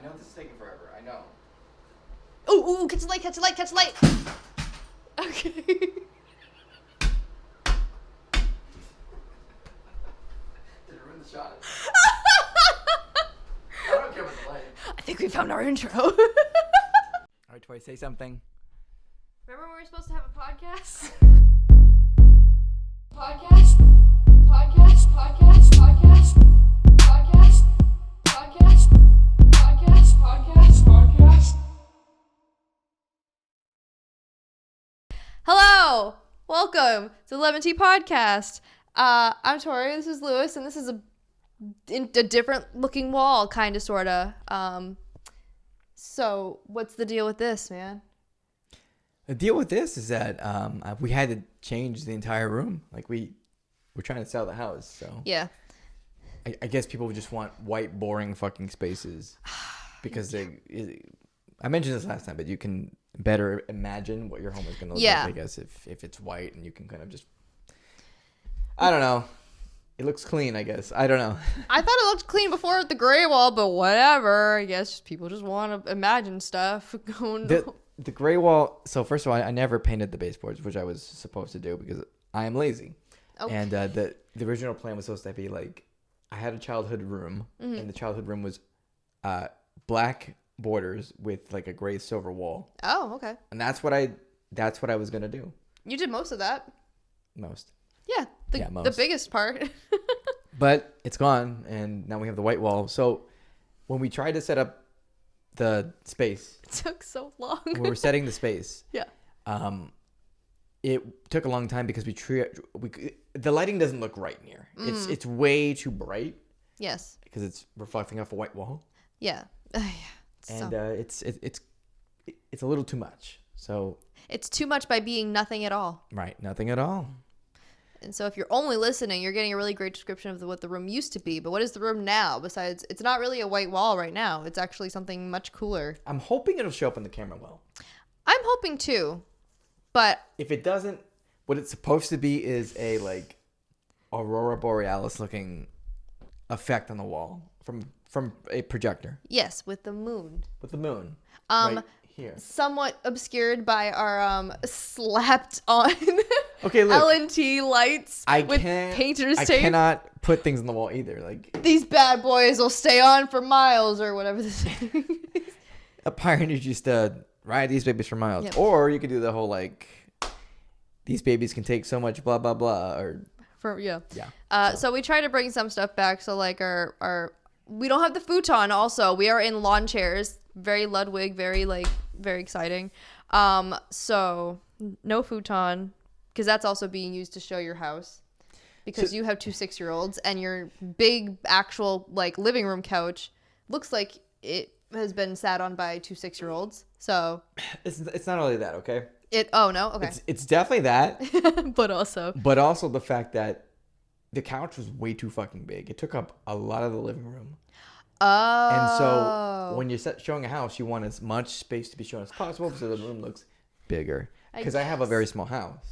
know this is taking forever. I know. Ooh, catch the light, catch the light, catch the light. Okay. Did it ruin the shot? I don't care about the light. I think we found our intro. All right, Tory, say something. Remember when we were supposed to have a podcast? Podcast. Hello! Welcome to the LEM'n'TEA podcast. I'm Tory, this is Lewis, and this is a different looking wall, kind of, sort of. So, what's the deal with this, man? The deal with this is that we had to change the entire room. Like, we're trying to sell the house, so... Yeah. I guess people just want white, boring fucking spaces. Because I mentioned this last time, but you can better imagine what your home is going to look like, I guess, if it's white, and you can kind of just... I don't know. It looks clean, I guess. I don't know. I thought it looked clean before with the gray wall, but whatever. I guess people just want to imagine stuff going on. The gray wall... So, first of all, I never painted the baseboards, which I was supposed to do because I am lazy. Okay. And the original plan was supposed to be like... I had a childhood room, and the childhood room was black borders with like a gray silver wall. Oh, okay. And that's what I was gonna do. You did most of that. Most. Yeah, the biggest part. But it's gone, and now we have the white wall. So when we tried to set up the space, it took so long. we were setting the space. Yeah. It took a long time because the lighting doesn't look right in here. It's way too bright. Yes. Because it's reflecting off a white wall. Yeah. And it's a little too much. So it's too much by being nothing at all. Right, nothing at all. And so if you're only listening, you're getting a really great description of what the room used to be. But what is the room now? Besides, it's not really a white wall right now. It's actually something much cooler. I'm hoping it'll show up on the camera well. I'm hoping too. But if it doesn't, what it's supposed to be is a like aurora borealis looking effect on the wall from a projector. Yes, with the moon. With the moon. Right here. Somewhat obscured by our slapped on okay, look, LEM'n'TEA lights with painter's tape. I cannot put things on the wall either. Like these bad boys will stay on for miles or whatever the saying is. A pioneer used to ride these babies for miles. Yep. Or you could do the whole like these babies can take so much blah blah blah So we try to bring some stuff back. So like our we don't have the futon. Also, we are in lawn chairs. Very Ludwig. Very exciting. So no futon because that's also being used to show your house because you have 2 6-year-olds and your big actual like living room couch looks like it has been sat on by 2 6-year-olds. So it's not only that, okay? Okay. It's definitely that. but also the fact that the couch was way too fucking big. It took up a lot of the living room. Oh. And so when you're showing a house, you want as much space to be shown as possible so the room looks bigger. Because I have a very small house.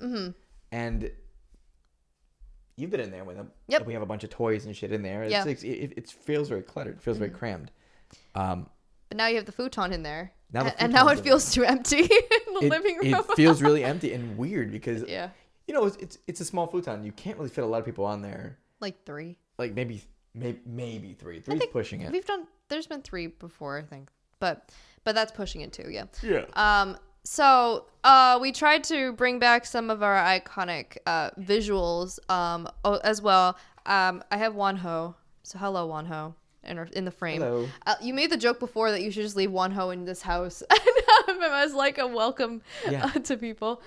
Mm-hmm. And you've been in there with them. Yep. We have a bunch of toys and shit in there. Yeah. It feels very cluttered. It feels very crammed. But now you have the futon in there. Now now it feels too empty in the living room. It feels really empty and weird because you know it's a small futon. You can't really fit a lot of people on there. Like 3. Like maybe 3. 3's pushing it. There's been 3 before, I think. But that's pushing it too, yeah. Yeah. So we tried to bring back some of our iconic visuals as well. I have Wonho. So hello, Wonho. In the frame. Hello. You made the joke before that you should just leave Wonho in this house as like a welcome to people.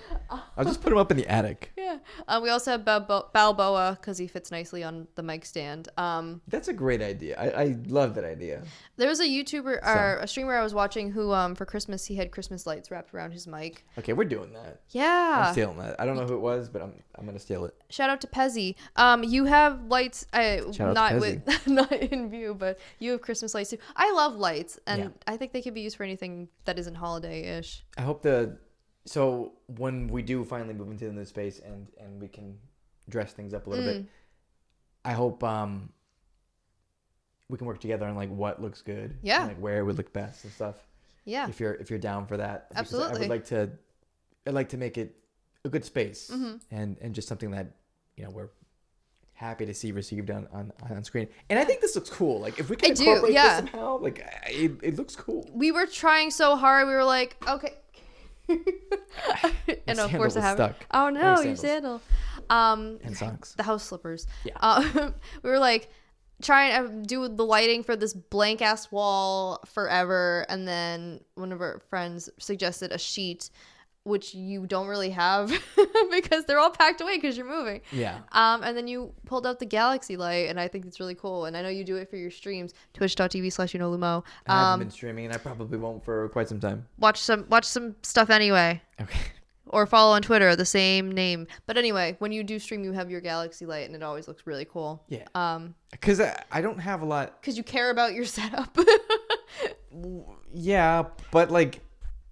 I'll just put him up in the attic. Yeah. We also have Balboa because he fits nicely on the mic stand. That's a great idea. I love that idea. There was a YouTuber or a streamer I was watching who for Christmas he had Christmas lights wrapped around his mic. Okay, we're doing that. Yeah. I'm stealing that. I don't know who it was, but I'm gonna steal it. Shout out to Pezzy. You have lights not in view, but you have Christmas lights too. I love lights, and I think they can be used for anything that isn't holiday-ish. I hope so when we do finally move into the new space and we can dress things up a little bit, I hope we can work together on like what looks good. Yeah. And, like where it would look best and stuff. Yeah. If you're down for that. Because Absolutely. I'd like to make it a good space Mm-hmm. and just something that, you know, we're happy to see received on screen. And I think this looks cool. Like if we can incorporate this somehow, like it looks cool. We were trying so hard. We were like, okay. And of course I have stuck. Oh no, your sandal. And socks. The house slippers. Yeah. We were like trying to do the lighting for this blank ass wall forever, and then one of our friends suggested a sheet, which you don't really have because they're all packed away because you're moving. Yeah. And then you pulled out the galaxy light, and I think it's really cool. And I know you do it for your streams, twitch.tv/unoLumo. I haven't been streaming, and I probably won't for quite some time. Watch some stuff anyway. Okay. Or follow on Twitter, the same name. But anyway, when you do stream, you have your galaxy light, and it always looks really cool. Yeah. Because I don't have a lot. Because you care about your setup. Yeah, but like,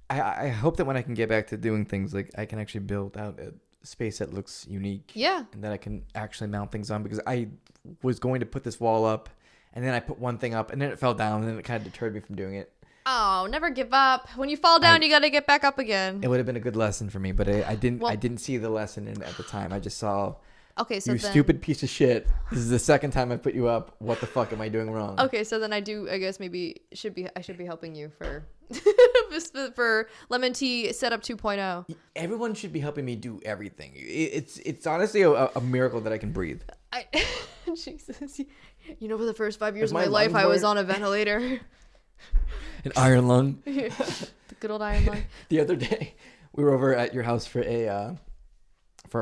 I hope that when I can get back to doing things, like I can actually build out a space that looks unique. Yeah. And that I can actually mount things on, because I was going to put this wall up, and then I put one thing up, and then it fell down, and then it kind of deterred me from doing it. Oh, never give up. When you fall down, you got to get back up again. It would have been a good lesson for me, but I didn't see the lesson in at the time. I just saw, okay, so you stupid piece of shit. This is the second time I put you up. What the fuck am I doing wrong? Okay, so then I guess maybe I should be helping you for for Lemon Tea Setup 2.0. Everyone should be helping me do everything. It's honestly a miracle that I can breathe. Jesus, you know, for the first 5 years of my life, I was on a ventilator. An iron lung. The good old iron lung. The other day, we were over at your house for a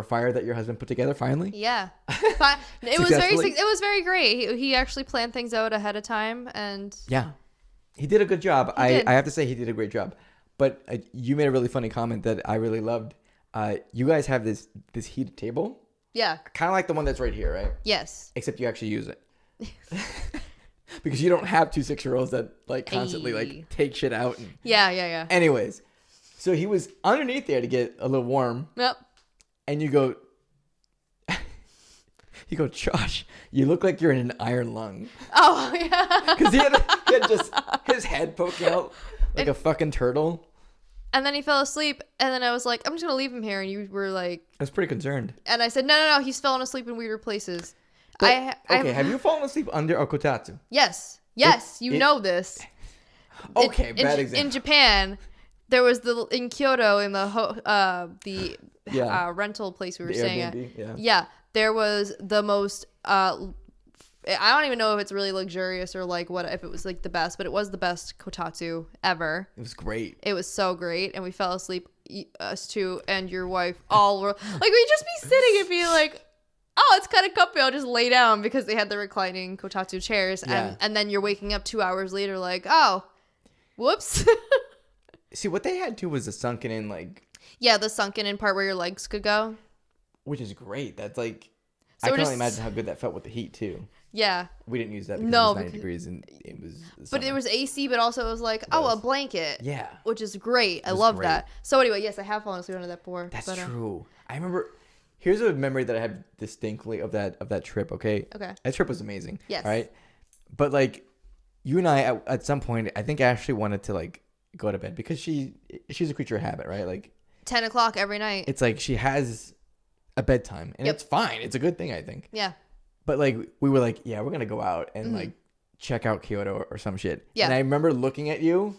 fire that your husband put together. Finally. Yeah. It was very great. He actually planned things out ahead of time, and yeah, he did a good job. I have to say he did a great job. But you made a really funny comment that I really loved. You guys have this heated table. Yeah. Kind of like the one that's right here, right? Yes. Except you actually use it. Because you don't have 2 6-year-olds that like constantly like take shit out. And... Yeah. Anyways, so he was underneath there to get a little warm. Yep. And you go, Josh, you look like you're in an iron lung. Oh yeah. Because he had just his head poking out like a fucking turtle. And then he fell asleep, and then I was like, I'm just gonna leave him here, and you were like, I was pretty concerned. And I said, no, he's fallen asleep in weirder places. But, have you fallen asleep under a kotatsu? Yes, you know this. Okay, bad example. In Japan, there was in Kyoto in the rental place we were staying at. Yeah, there was the most. I don't even know if it's really luxurious or like what if it was like the best, but it was the best kotatsu ever. It was great. It was so great, and we fell asleep, us two and your wife, all were like we'd just be sitting and be like, oh, it's kind of comfy. I'll just lay down because they had the reclining kotatsu chairs. Yeah. And then you're waking up 2 hours later like, oh, whoops. See, what they had too was the sunken in like... Yeah, the sunken in part where your legs could go. Which is great. That's like... So I can only imagine how good that felt with the heat too. Yeah. We didn't use that because it was 90 degrees and it was... But it was AC, but also it was like, a blanket. Yeah. Which is great. I love that. So anyway, yes, I have fallen asleep under that before. That's true. I remember... Here's a memory that I have distinctly of that trip, okay? Okay. That trip was amazing. Yes. Right? But, like, you and I, at some point, I think Ashley wanted to, like, go to bed because she's a creature of habit, right? Like... 10 o'clock every night. It's like she has a bedtime, and it's fine. It's a good thing, I think. Yeah. But, like, we were like, yeah, we're going to go out and, like, check out Kyoto or some shit. Yeah. And I remember looking at you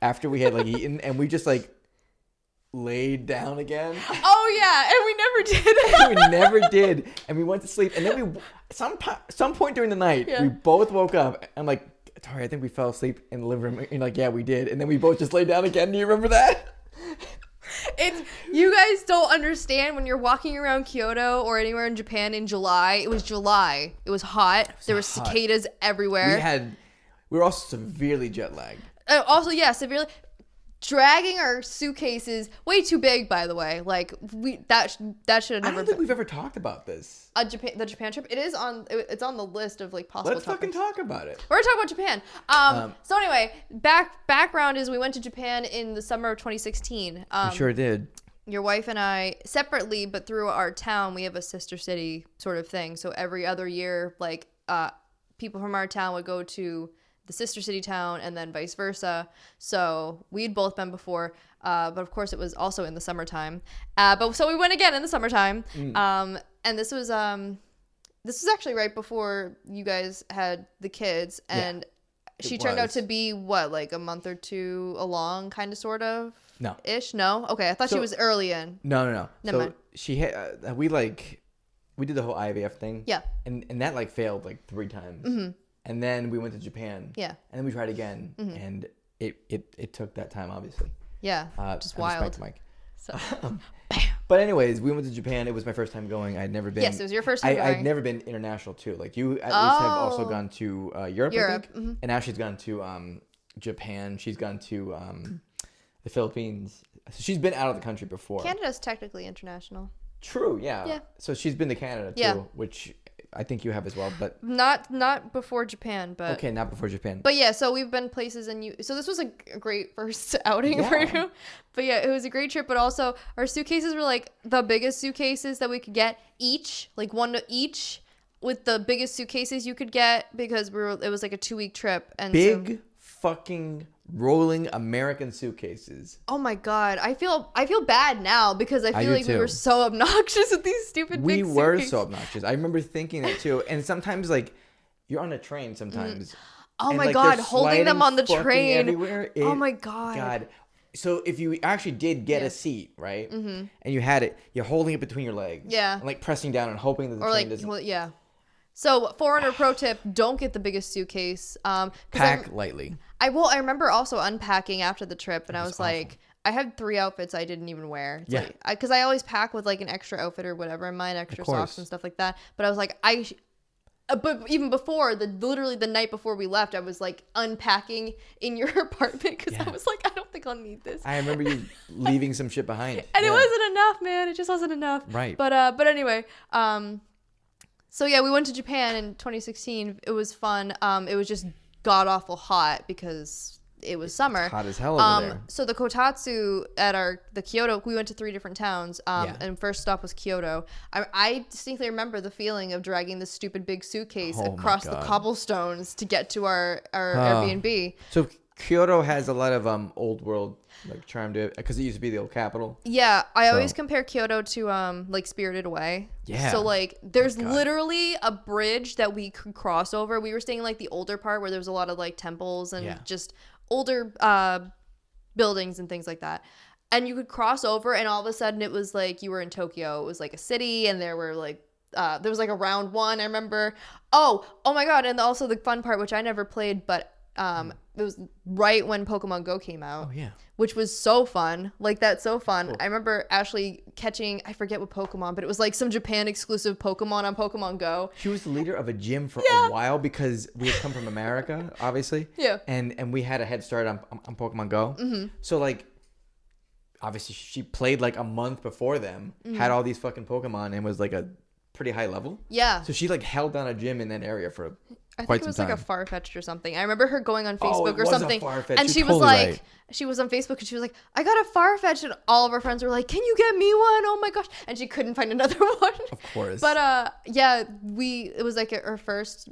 after we had, like, eaten, and we just, like... laid down again. Oh yeah, and we never did. We never did, and we went to sleep. And then we, some point during the night, we both woke up. I'm like, Tory, I think we fell asleep in the living room. And you're like, yeah, we did. And then we both just laid down again. Do you remember that? You guys don't understand when you're walking around Kyoto or anywhere in Japan in July. It was July. It was hot. There were cicadas everywhere. We were also severely jet lagged. Also, yeah, severely. Dragging our suitcases way too big, by the way. Like that should have never. I don't think we've ever talked about this. The Japan trip. It's on the list of like possible. Let's fucking talk about it. We're gonna talk about Japan. So anyway, background is we went to Japan in the summer of 2016. We sure did. Your wife and I separately, but through our town, we have a sister city sort of thing. So every other year, like people from our town would go to the sister city town and then vice versa. So we'd both been before, but of course it was also in the summertime. But so we went again in the summertime. And this was actually right before you guys had the kids, and she turned out to be what, like a month or two along, kind of, sort of. No. Ish. No. Okay, I thought she was early in. No. Never mind. She had we did the whole IVF thing. Yeah. And that like failed like 3 times. And then we went to Japan. Yeah. And then we tried again, and it took that time, obviously. Yeah. Just wild. Mike. So. Bam. But anyways, we went to Japan. It was my first time going. I'd never been. Yes, it was your first time going. I'd never been international too. Like you at least have also gone to Europe. I think. And Ashley's gone to Japan. She's gone to the Philippines. So she's been out of the country before. Canada's technically international. True. Yeah. Yeah. So she's been to Canada too, which I think you have as well, but not before Japan, but okay, not before Japan. But yeah, so we've been places, and so this was a great first outing for you. But yeah, it was a great trip. But also, our suitcases were like the biggest suitcases that we could get each, like one to each, with the biggest suitcases you could get, because it was like a 2-week trip, and big fucking rolling American suitcases. Oh my god, I feel bad now because I feel like we were so obnoxious with these stupid big suitcases. We were so obnoxious. I remember thinking that too. And sometimes like you're on a train sometimes. Oh my god, holding them on the train everywhere. Oh my god. So if you actually did get a seat, right? And you had it, you're holding it between your legs. Yeah. And like pressing down and hoping that the train doesn't. Well, yeah. So, foreigner pro tip: don't get the biggest suitcase. Pack lightly. I remember also unpacking after the trip, and I was like, I had 3 outfits I didn't even wear. Because I always pack with like an extra outfit or whatever in mine, extra socks and stuff like that. But I was like, but even before, literally the night before we left, I was like unpacking in your apartment because I was like, I don't think I'll need this. I remember you leaving some shit behind, and it wasn't enough, man. It just wasn't enough. Right. But anyway, so yeah, we went to Japan in 2016. It was fun. It was just god awful hot because it was summer. It's hot as hell over there. So the Kotatsu at the Kyoto, we went to 3 different towns. And first stop was Kyoto. I distinctly remember the feeling of dragging this stupid big suitcase across the cobblestones to get to our Airbnb. So Kyoto has a lot of old world like charm to it because it used to be the old capital. Yeah, I always compare Kyoto to like Spirited Away. Yeah. So like there's literally a bridge that we could cross over. We were staying in like the older part where there was a lot of like temples and just older buildings and things like that. And you could cross over, and all of a sudden it was like you were in Tokyo. It was like a city, and there were like there was like a round one, I remember. Oh my god, and also the fun part, which I never played, but it was right when Pokemon Go came out. Oh yeah. Which was so fun. Like, that's so fun. Cool. I remember Ashley catching, I forget what Pokemon, but it was like some Japan exclusive Pokemon on Pokemon Go. She was the leader of a gym for a while because we had come from America, obviously. Yeah. And we had a head start on Pokemon Go. Mm-hmm. So like, obviously she played like a month before them, had all these fucking Pokemon, and was like a pretty high level. Yeah. So she like held down a gym in that area for I think it was like a Farfetch'd or something. I remember her going on Facebook or something, and she was like, she was on Facebook and she was like, I got a Farfetch, and all of her friends were like, can you get me one? Oh my gosh. And she couldn't find another one. Of course. But yeah, it was like her first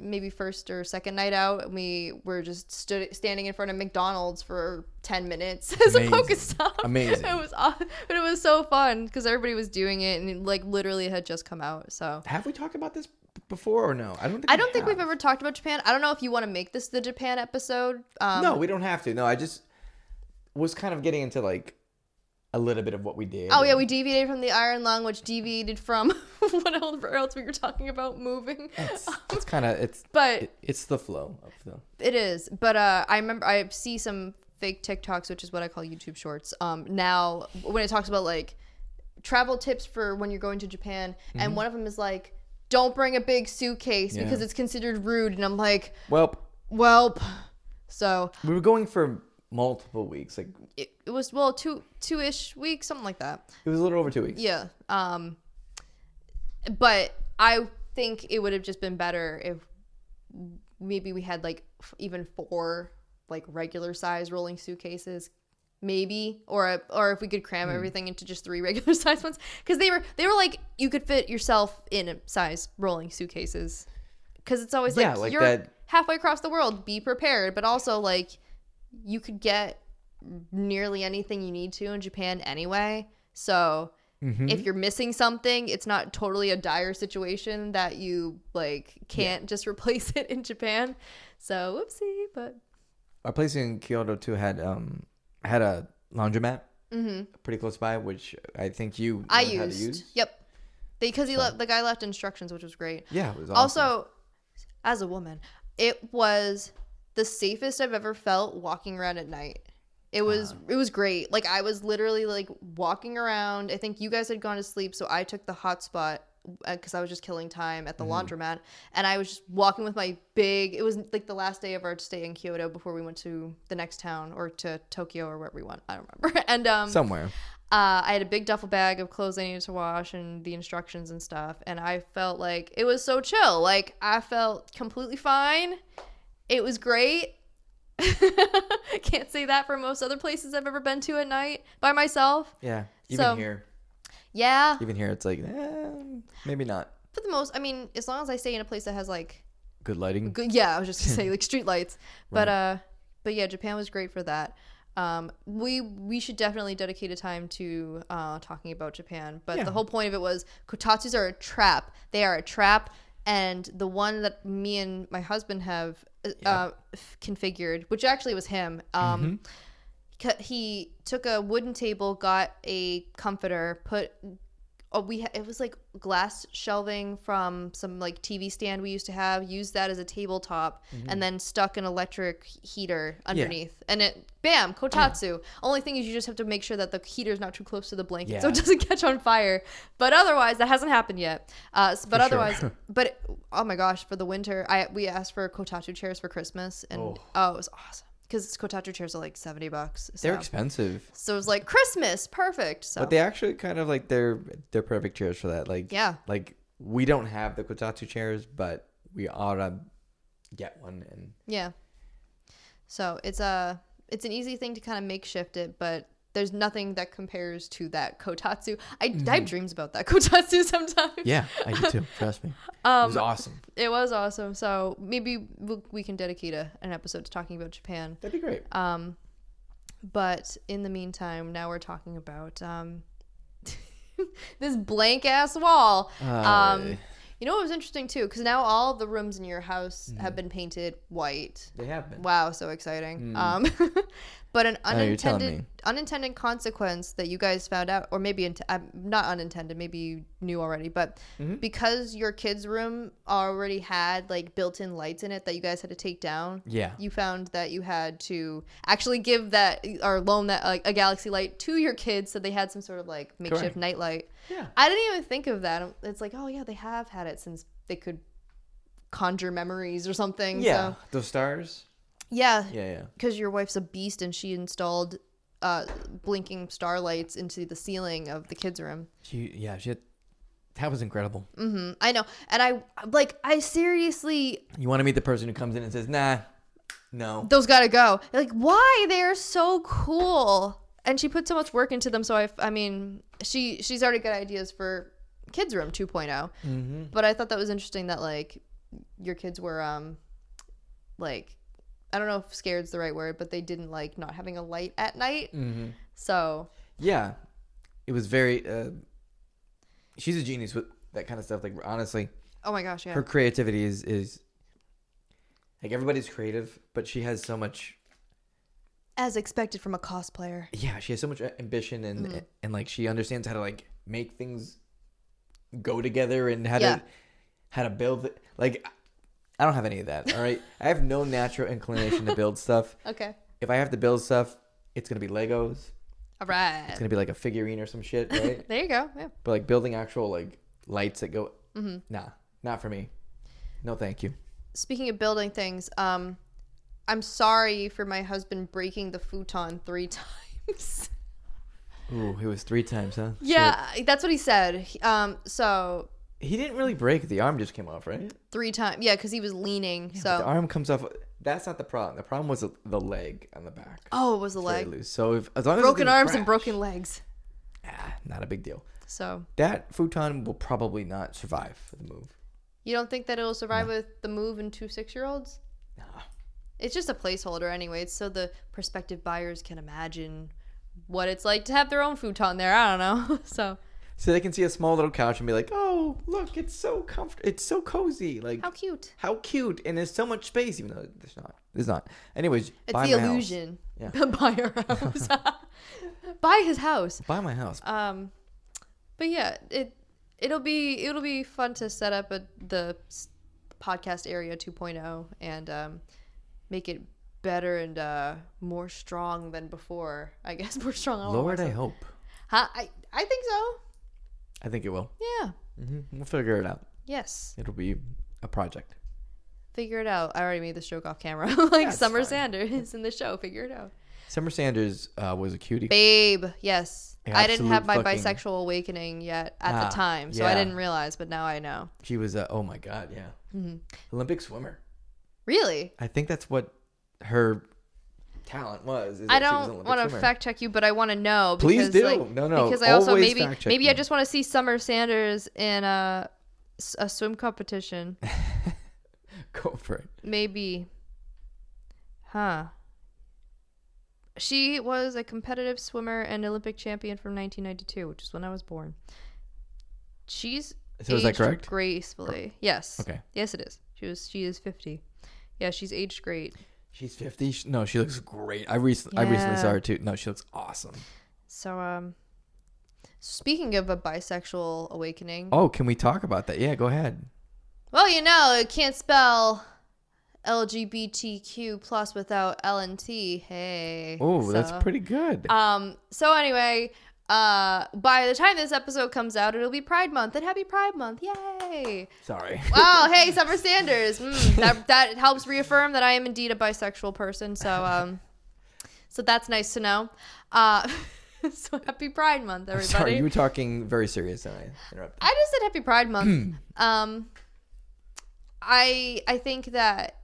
or second night out, and we were just standing in front of McDonald's for 10 minutes as a Pokestop. Amazing. It was awesome, but it was so fun because everybody was doing it, and like literally it had just come out. So have we talked about this before or no? I don't think we've ever talked about Japan. I don't know if you want to make this the Japan episode. No, we don't have to. No, I just was kind of getting into like a little bit of what we did. Oh yeah, we deviated from the Iron Lung, which deviated from whatever else we were talking about moving. It's kind of it's the flow of the. It is, but I remember I see some fake TikToks, which is what I call YouTube Shorts. Now when it talks about like travel tips for when you're going to Japan, and one of them is like, don't bring a big suitcase because it's considered rude. And I'm like, welp. So we were going for multiple weeks. Like it was, two-ish weeks, something like that. It was a little over 2 weeks. Yeah. But I think it would have just been better if maybe we had like even 4 like regular size rolling suitcases. Maybe, or if we could cram everything into just 3 regular size ones, because they were like you could fit yourself in a size rolling suitcases, because it's always like you're that halfway across the world. Be prepared. But also, like, you could get nearly anything you need to in Japan anyway. So if you're missing something, it's not totally a dire situation that you, like, can't just replace it in Japan. So, whoopsie. But our place in Kyoto, too, had a laundromat pretty close by, which I think I used. How to use. Yep. Because the guy left instructions, which was great. Yeah, it was awesome. Also, as a woman, it was the safest I've ever felt walking around at night. It was great. Like, I was literally, like, walking around. I think you guys had gone to sleep, so I took the hotspot because I was just killing time at the laundromat. And I was just walking with my it was, like, the last day of our stay in Kyoto before we went to the next town or to Tokyo or wherever we went. I don't remember. And somewhere. I had a big duffel bag of clothes I needed to wash and the instructions and stuff. And I felt like it was so chill. Like, I felt completely fine. It was great. Can't say that for most other places I've ever been to at night by myself. Yeah. Even here. Yeah. Even here, it's like, maybe not. For the most, I mean, as long as I stay in a place that has, like, good lighting. Yeah, I was just gonna say, like, street lights. Right. But yeah, Japan was great for that. We should definitely dedicate a time to talking about Japan. But the whole point of it was kotatsus are a trap. They are a trap. And the one that me and my husband have configured, which actually was him, he took a wooden table, got a comforter, it was like glass shelving from some, like, TV stand we used to have, used that as a tabletop, and then stuck an electric heater underneath. And bam, kotatsu. Only thing is you just have to make sure that the heater's not too close to the blanket so it doesn't catch on fire. But otherwise, that hasn't happened yet. But oh my gosh, for the winter, we asked for kotatsu chairs for Christmas, and it was awesome. Because kotatsu chairs are like $70. So. They're expensive. So it was like Christmas, perfect. So. But they actually kind of like they're perfect chairs for that. Like like we don't have the kotatsu chairs, but we ought to get one. And so it's an easy thing to kind of makeshift it, but there's nothing that compares to that kotatsu. I have dreams about that kotatsu sometimes. Yeah, I do too. Trust me. It was awesome. It was awesome. So maybe we can dedicate an episode to talking about Japan. That'd be great. But in the meantime, now we're talking about this blank ass wall. You know what was interesting too? Because now all the rooms in your house have been painted white. They have been. Wow, so exciting. But an unintended consequence that you guys found out, or maybe not unintended, maybe you knew already, but because your kids' room already had, like, built-in lights in it that you guys had to take down. Yeah. You found that you had to actually give that or loan that, like, a galaxy light to your kids so they had some sort of, like, makeshift night light. Yeah. I didn't even think of that. It's like, oh yeah, they have had it since they could conjure memories or something. Yeah. So. Those stars. Yeah. Because your wife's a beast and she installed blinking starlights into the ceiling of the kids' room. That was incredible. I know. And I seriously... You want to meet the person who comes in and says, nah, no. Those gotta go. Like, why? They're so cool. And she put so much work into them. So, I mean, she's already got ideas for kids' room 2.0. But I thought that was interesting that, like, your kids were, like... I don't know if scared's the right word, but they didn't like not having a light at night. So yeah, it was very. She's a genius with that kind of stuff. Like, honestly, oh my gosh, yeah. Her creativity is like, everybody's creative, but she has so much. As expected from a cosplayer. Yeah, she has so much ambition and like she understands how to, like, make things go together and how to build it. Like, I don't have any of that, all right? I have no natural inclination to build stuff. Okay. If I have to build stuff, it's going to be Legos. All right. It's going to be like a figurine or some shit, right? There you go, yeah. But, like, building actual, like, lights that go... Nah, not for me. No, thank you. Speaking of building things, I'm sorry for my husband breaking the futon 3 times. Ooh, it was 3 times, huh? Yeah, shit. That's what he said. So... He didn't really break. The arm just came off, right? 3 times. Yeah, because he was leaning. Yeah, so the arm comes off. That's not the problem. The problem was the leg on the back. Oh, it was the leg. Loose. So as long as broken arms and broken legs. Not a big deal. So that futon will probably not survive the move. You don't think that it'll survive with the move and 2 6-year-olds? It's just a placeholder anyway. It's so the prospective buyers can imagine what it's like to have their own futon there. I don't know. So they can see a small little couch and be like, "Oh, look, it's so comfortable. It's so cozy. Like how cute. How cute. And there's so much space, even though there's not. There's not. Anyways, it's buy the my illusion. House. Yeah. Buy our house. Buy his house. Buy my house. But yeah, it'll be fun to set up the podcast area 2.0 and make it better and more strong than before. I guess more strong. Lord, I hope. Huh? I think so. I think it will. Yeah. We'll figure it out. Yes. It'll be a project. Figure it out. I already made this joke off camera. Summer Sanders in the show. Figure it out. Summer Sanders was a cutie. Babe, yes. I didn't have my fucking... bisexual awakening yet at the time, so I didn't realize, but now I know. She was oh my God, yeah. Mm-hmm. Olympic swimmer. Really? I think that's what her talent was. I don't want to fact check you, but I want to know. Please do. No. Because I also maybe I just want to see Summer Sanders in a swim competition. Go for it. Maybe. Huh. She was a competitive swimmer and Olympic champion from 1992, which is when I was born. She's so is that correct? Gracefully. Yes. Okay. Yes, it is. She is 50. Yeah, she's aged great. She's 50. No, she looks great. I recently saw her too. No, she looks awesome. So speaking of a bisexual awakening. Oh, can we talk about that? Yeah, go ahead. Well, you can't spell LGBTQ plus without L&T. Hey. Oh, that's pretty good. So anyway, by the time this episode comes out, it'll be Pride Month, and Happy Pride Month. Yay. Sorry. Wow. Hey, Summer Sanders. That helps reaffirm that I am indeed a bisexual person. So that's nice to know. So Happy Pride Month, everybody. Sorry, you were talking very serious and I interrupted. I just said Happy Pride Month. I think that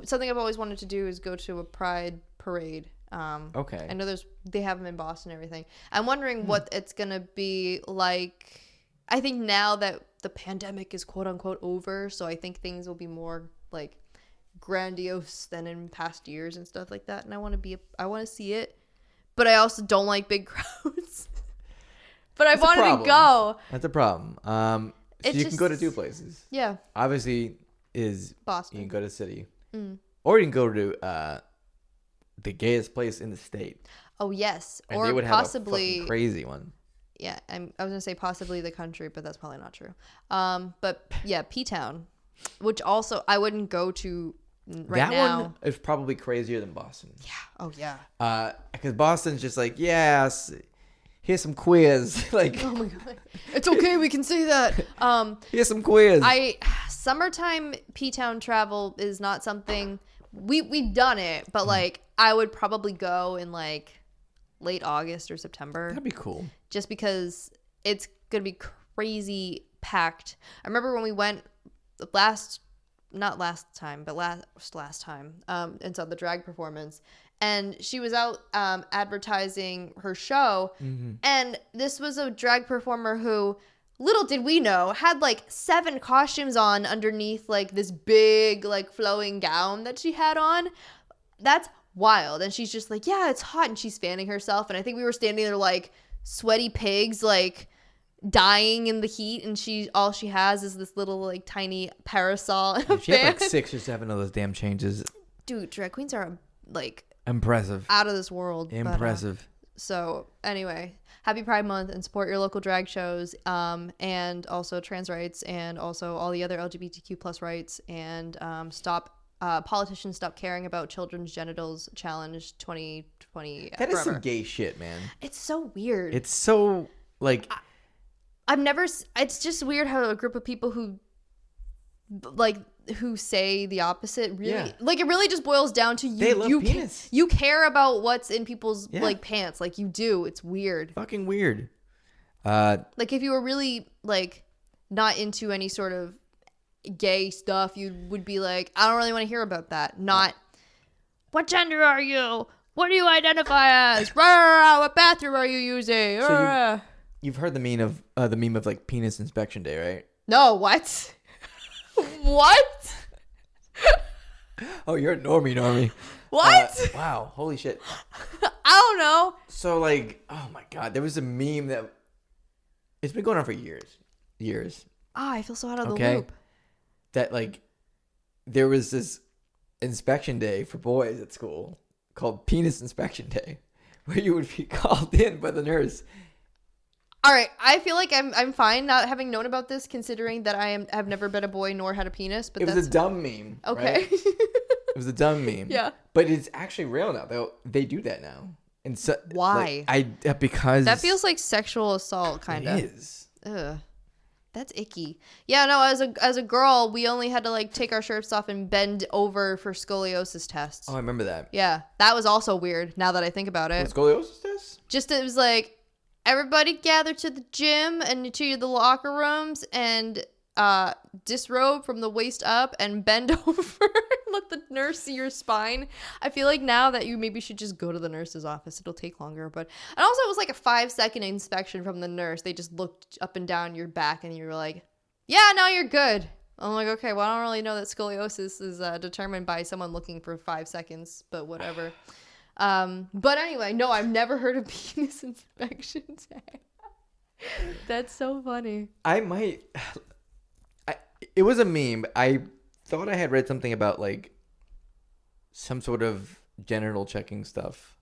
something I've always wanted to do is go to a Pride parade. Okay. I know they have them in Boston and everything. I'm wondering what it's gonna be like. I think now that the pandemic is quote unquote over, so I think things will be more like grandiose than in past years and stuff like that. And I want to see it, but I also don't like big crowds. But I wanted to go. That's a problem. So you can go to two places. Yeah. Obviously, is Boston. You can go to the city, or you can go to the gayest place in the state. Oh yes, and or they would possibly have a fucking crazy one. Yeah, I was gonna say possibly the country, but that's probably not true. But yeah, P-Town, which also I wouldn't go to right now. That one is probably crazier than Boston. Yeah. Oh yeah. Because Boston's just like, yes, here's some queers. Like, oh my God, it's okay, we can say that. Here's some queers. Summertime P-Town travel is not something we've done it, but like I would probably go in like late August or September. That'd be cool. Just because it's gonna be crazy packed. I remember when we went last time and saw the drag performance, and she was out advertising her show, and this was a drag performer who, little did we know, had like 7 costumes on underneath like this big like flowing gown that she had on. That's wild. And she's just like, yeah, it's hot, and she's fanning herself, and I think we were standing there like sweaty pigs, like dying in the heat, and all she has is this little like tiny parasol and a she fan. had like 6 or 7 of those damn changes. Dude, drag queens are like impressive, out of this world. Impressive. So anyway, happy Pride Month, and support your local drag shows, and also trans rights, and also all the other LGBTQ plus rights, and politicians stop caring about children's genitals challenge 2020. That is some gay shit, man. It's so weird. It's so like it's just weird how a group of people who say the opposite really like it really just boils down to they love penis. You care about what's in people's like pants, like you do. It's weird. Fucking weird. Like if you were really like not into any sort of gay stuff, you would be like, I don't really want to hear about that. Not what gender are you? What do you identify as? What bathroom are you using? So you've heard the meme of like penis inspection day, right? No, what? What? Oh, you're a normie. What? Wow. Holy shit. I don't know. So, like, oh my God. There was a meme that it's been going on for years. I feel so out of the loop. That, like, there was this inspection day for boys at school called Penis Inspection Day, where you would be called in by the nurse. All right, I feel like I'm fine not having known about this, considering that have never been a boy nor had a penis. But it was a dumb meme. Okay. Right? It was a dumb meme. Yeah. But it's actually real now. They do that now. And so, why? Because that feels like sexual assault, kind of. It is. Ugh. That's icky. Yeah, no, as a girl, we only had to like take our shirts off and bend over for scoliosis tests. Oh, I remember that. Yeah, that was also weird now that I think about it. What, scoliosis test? Just it was like everybody gather to the gym and to the locker rooms and disrobe from the waist up and bend over. Let the nurse see your spine. I feel like now that you maybe should just go to the nurse's office. It'll take longer. But and also it was like a 5-second inspection from the nurse. They just looked up and down your back and you were like, yeah, now you're good. I'm like, okay, well, I don't really know that scoliosis is determined by someone looking for 5 seconds, but whatever. But anyway, no, I've never heard of penis inspection day. That's so funny. It was a meme. I thought I had read something about like some sort of genital checking stuff.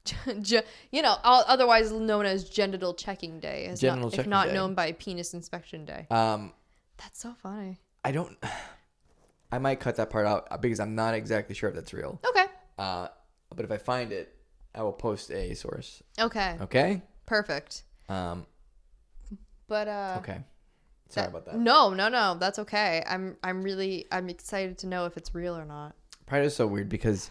Otherwise known as genital checking day. If not day. Known by penis inspection day. That's so funny. I might cut that part out because I'm not exactly sure if that's real. Okay. But if I find it, I will post a source. Okay. Okay? Perfect. Okay. Sorry about that. No. That's okay. I'm excited to know if it's real or not. Pride is so weird because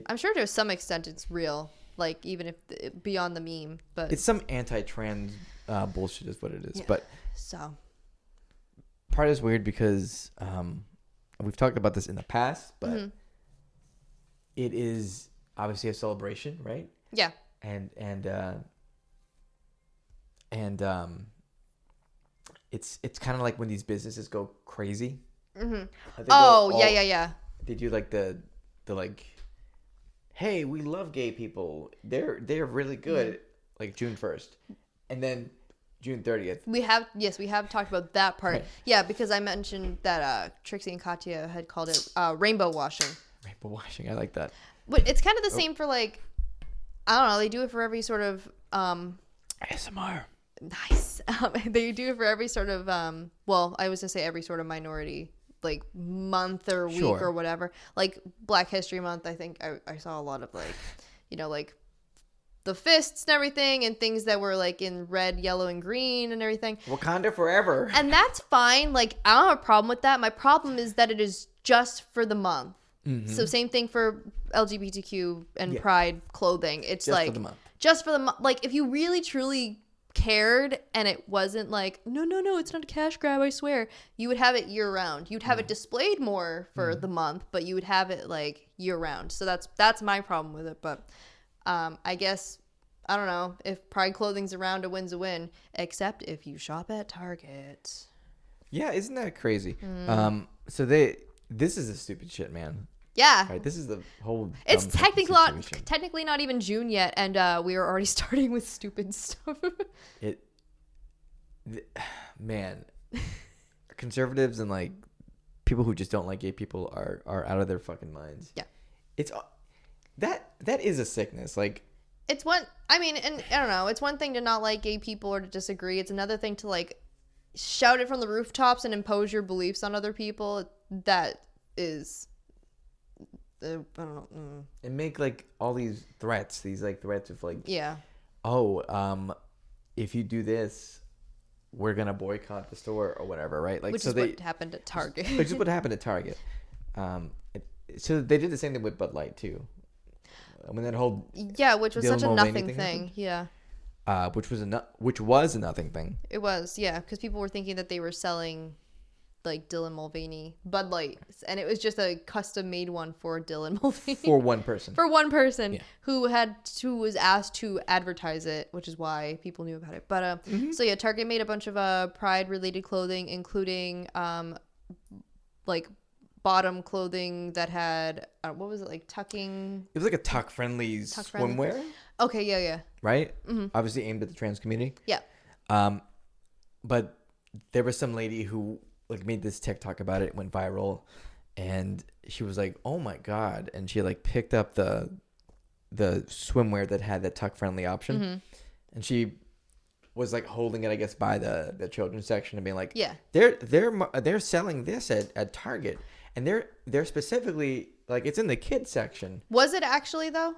I'm sure to some extent it's real, like even if beyond the meme, but it's some anti-trans bullshit is what it is. Yeah. But so Pride is weird because we've talked about this in the past, but it is obviously a celebration, right? Yeah. And it's kind of like when these businesses go crazy. Mm-hmm. Yeah. They do like the like, hey, we love gay people. They're really good. Like June 1st, and then June 30th. We have talked about that part. Right. Yeah, because I mentioned that Trixie and Katya had called it rainbow washing. Rainbow washing, I like that. But it's kind of the same for like, I don't know. They do it for every sort of ASMR. Nice. They do it for every sort of well, I was gonna say every sort of minority, like month or week or whatever. Like Black History Month, I think I saw a lot of like, like the fists and everything and things that were like in red, yellow, and green and everything. Wakanda forever. And that's fine. Like I don't have a problem with that. My problem is that it is just for the month. Mm-hmm. So same thing for LGBTQ and Pride clothing. It's just like for the month. Just for the month. Like if you really truly cared and it wasn't like no, it's not a cash grab, I swear, you would have it year round. You'd have it displayed more for the month, but you would have it like year round. So that's my problem with it. But I guess I don't know if Pride clothing's around, a win's a win, except if you shop at Target. Yeah, isn't that crazy? So this is a stupid shit, man. Yeah. Right, this is the whole. It's technically not even June yet, and we are already starting with stupid stuff. Man, conservatives and like people who just don't like gay people are out of their fucking minds. Yeah. It's that is a sickness. Like it's one. I mean, and I don't know. It's one thing to not like gay people or to disagree. It's another thing to like shout it from the rooftops and impose your beliefs on other people. That is. I don't know. And make like all these threats of like, if you do this, we're gonna boycott the store or whatever, right? Like, which is what happened at Target. Which is what happened at Target. So they did the same thing with Bud Light too. I mean that whole which was such a nothing thing. Yeah. Which was a nothing thing. It was, because people were thinking that they were selling like Dylan Mulvaney Bud Lights, and it was just a custom made one for Dylan Mulvaney for one person who was asked to advertise it, which is why people knew about it. But so Target made a bunch of Pride related clothing, including like bottom clothing that had what was it, like tucking? It was like a tuck-friendly swimwear. Okay, yeah. Right? Mm-hmm. Obviously aimed at the trans community. Yeah. But there was some lady who like made this TikTok about it. It went viral, and she was like, "Oh my god!" And she like picked up the swimwear that had that tuck-friendly option, mm-hmm. and she was like holding it, I guess, by the children's section and being like, "Yeah, they're selling this at Target, and they're specifically like it's in the kids section." Was it actually though?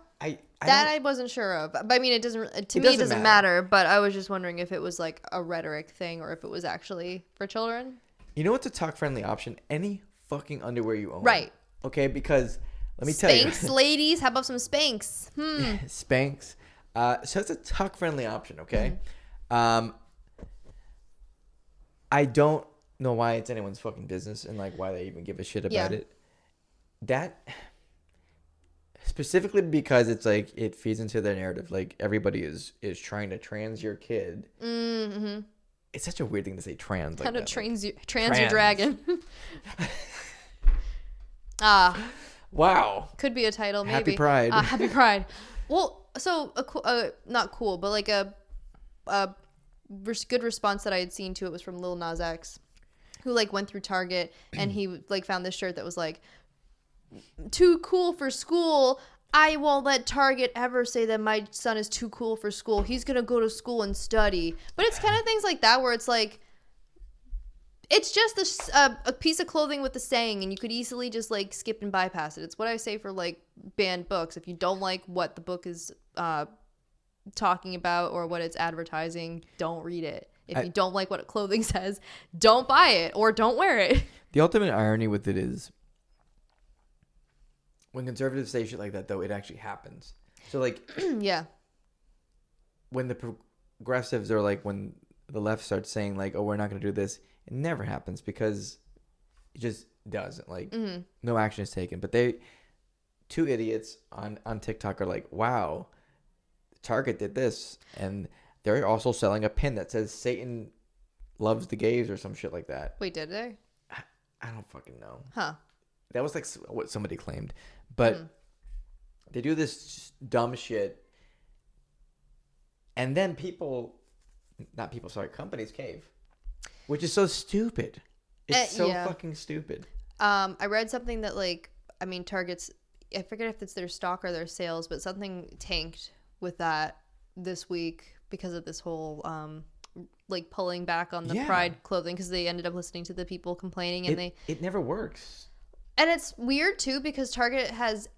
I wasn't sure of. But I mean, it doesn't matter. But I was just wondering if it was like a rhetoric thing or if it was actually for children. You know what's a tuck-friendly option? Any fucking underwear you own. Right. Okay, because let me tell you. Spanx, ladies. How about some Spanx? Spanx. So it's a tuck-friendly option, okay? Mm-hmm. I don't know why it's anyone's fucking business and like why they even give a shit about it. That... Specifically because it's like it feeds into their narrative. Like everybody is trying to trans your kid. Mm-hmm. It's such a weird thing to say trans. How like to that. trans your dragon. Wow. Could be a title, maybe. Happy Pride. Happy Pride. Well, so not cool, but like a good response that I had seen to it was from Lil Nas X, who like went through Target and he like found this shirt that was like, "Too cool for school. I won't let Target ever say that my son is too cool for school. He's going to go to school and study." But it's kind of things like that where it's like, it's just a piece of clothing with a saying, and you could easily just like skip and bypass it. It's what I say for like banned books. If you don't like what the book is talking about or what it's advertising, don't read it. If you don't like what clothing says, don't buy it or don't wear it. The ultimate irony with it is, when conservatives say shit like that, though, it actually happens. So, like... yeah. When the progressives or, like, when the left starts saying, like, "Oh, we're not going to do this," it never happens because it just doesn't. Like, no action is taken. But two idiots on TikTok are like, "Wow, Target did this." And they're also selling a pin that says Satan loves the gays or some shit like that. Wait, did they? I don't fucking know. Huh. That was, like, what somebody claimed. But they do this dumb shit, and then companies cave, which is so stupid. It's fucking stupid. I read something that, like, I mean, Target's, I forget if it's their stock or their sales, but something tanked with that this week because of this whole, like, pulling back on the Pride clothing because they ended up listening to the people complaining, and it never works. And it's weird, too, because Target has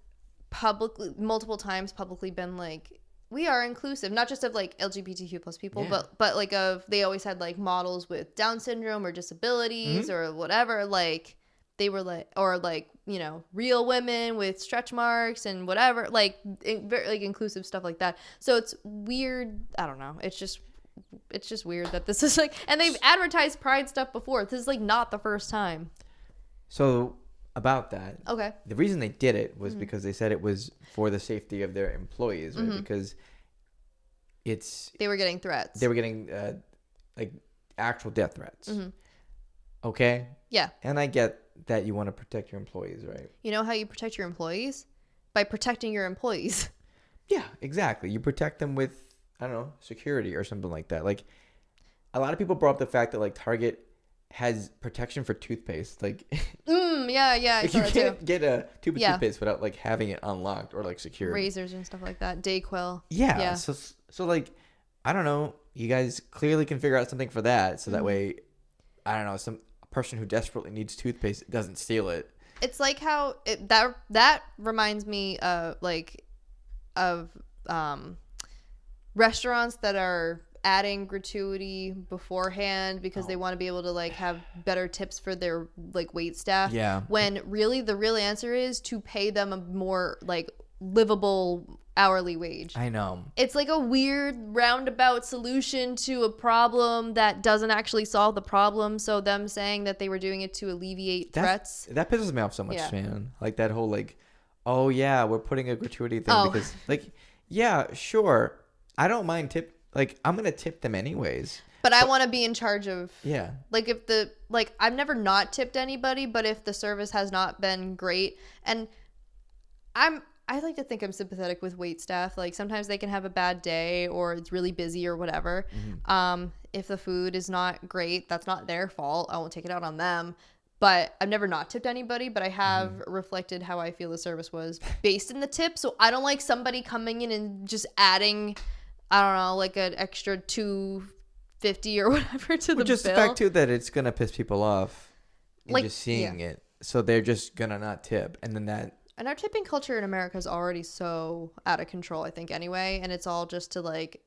multiple times publicly been like, we are inclusive, not just of, like, LGBTQ plus people, but like, they always had, like, models with Down syndrome or disabilities or whatever. Like, they were, like, or, like, you know, real women with stretch marks and whatever. Like, very, like, inclusive stuff like that. So it's weird. I don't know. It's just weird that this is, like, and they've advertised Pride stuff before. This is, like, not the first time. So... About that. Okay. The reason they did it was because they said it was for the safety of their employees, right? Because they were getting threats. They were getting like actual death threats. Okay? Yeah. And I get that you want to protect your employees, right? You know how you protect your employees? By protecting your employees. Yeah, exactly. You protect them with, I don't know, security or something like that. Like, a lot of people brought up the fact that, like, Target has protection for toothpaste. Like, yeah, like you can't get a tube of toothpaste without like having it unlocked or like secured. Razors and stuff like that. Dayquil. Yeah. So like, I don't know. You guys clearly can figure out something for that, so that way, I don't know, some person who desperately needs toothpaste doesn't steal it. It's like how that reminds me of restaurants that are adding gratuity beforehand because they want to be able to like have better tips for their like wait staff. Yeah. When really the real answer is to pay them a more like livable hourly wage. I know. It's like a weird roundabout solution to a problem that doesn't actually solve the problem. So them saying that they were doing it to alleviate threats. That pisses me off so much, man. Like that whole like, oh yeah, we're putting a gratuity thing because like, yeah, sure. I don't mind tip. Like, I'm going to tip them anyways. But I want to be in charge of. Yeah. Like if the like I've never not tipped anybody, but if the service has not been great, and I like to think I'm sympathetic with wait staff. Like sometimes they can have a bad day or it's really busy or whatever. If the food is not great, that's not their fault. I won't take it out on them. But I've never not tipped anybody, but I have reflected how I feel the service was based in the tip. So I don't like somebody coming in and just adding, I don't know, like an extra $2.50 or whatever to the bill. Just the fact too that it's gonna piss people off, like just seeing it. So they're just gonna not tip, and then that. And our tipping culture in America is already so out of control, I think, anyway. And it's all just to like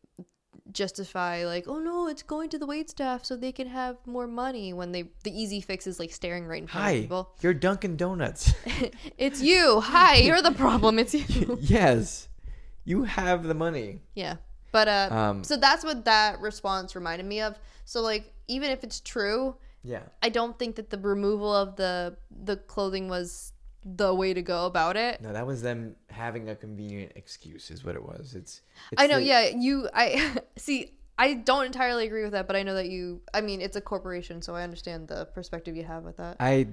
justify like, oh no, it's going to the wait staff so they can have more money, when the easy fix is like staring right in front of people. You're Dunkin' Donuts. It's you. Hi, you're the problem. It's you. Yes, you have the money. Yeah, but so that's what that response reminded me of. So like, even if it's true, I don't think that the removal of the clothing was the way to go about it. No, that was them having a convenient excuse is what it was. It's I know, I see, I don't entirely agree with that, but I know that I mean, it's a corporation, so I understand the perspective you have with that. I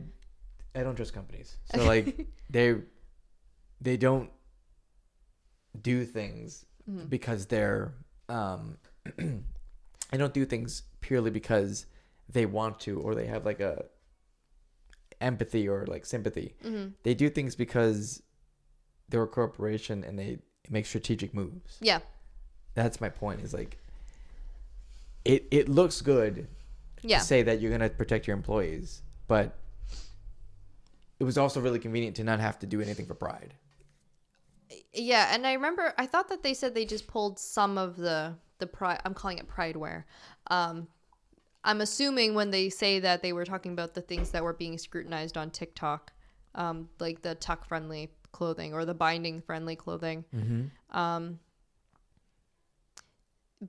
don't trust companies. So like they don't do things because they're I don't do things purely because they want to, or they have like a empathy or like sympathy. They do things because they're a corporation and they make strategic moves. Yeah, that's my point. Is like it looks good to say that you're gonna protect your employees, but it was also really convenient to not have to do anything for Pride. Yeah, and I remember I thought that they said they just pulled some of the Pride. I'm calling it Pride wear. I'm assuming when they say that they were talking about the things that were being scrutinized on TikTok, like the tuck-friendly clothing or the binding-friendly clothing. But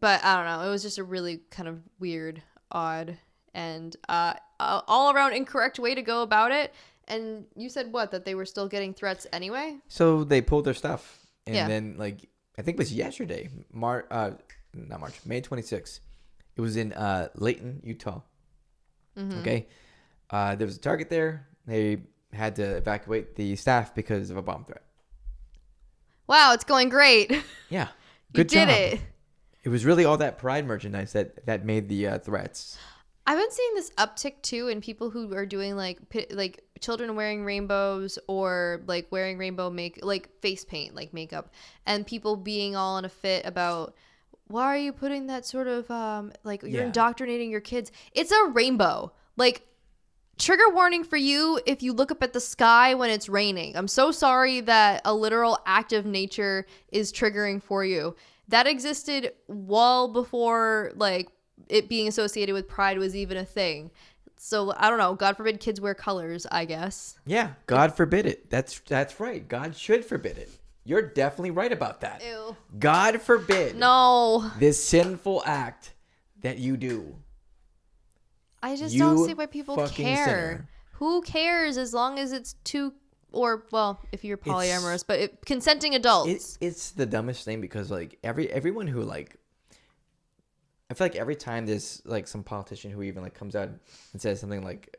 I don't know. It was just a really kind of weird, odd, and all-around incorrect way to go about it. And you said what? That they were still getting threats anyway? So they pulled their stuff. And then, like, I think it was yesterday, May 26th. It was in Layton, Utah. Okay. There was a Target there. They had to evacuate the staff because of a bomb threat. Wow, it's going great. Yeah. Good job. You did it. It was really all that Pride merchandise that made the threats. I've been seeing this uptick too in people who are doing like children wearing rainbows or like wearing rainbow face paint, like makeup, and people being all in a fit about, why are you putting that sort of you're indoctrinating your kids? It's a rainbow. Like, trigger warning for you if you look up at the sky when it's raining. I'm so sorry that a literal act of nature is triggering for you. That existed well before like it being associated with Pride was even a thing. So I don't know. God forbid kids wear colors, I guess. Yeah, God forbid it. That's right. God should forbid it. You're definitely right about that. Ew. God forbid. No. This sinful act that you do. I just don't see why people care. Sinner. Who cares as long as it's if you're polyamorous, but consenting adults. It's the dumbest thing because like everyone who like, I feel like every time there's like some politician who even like comes out and says something like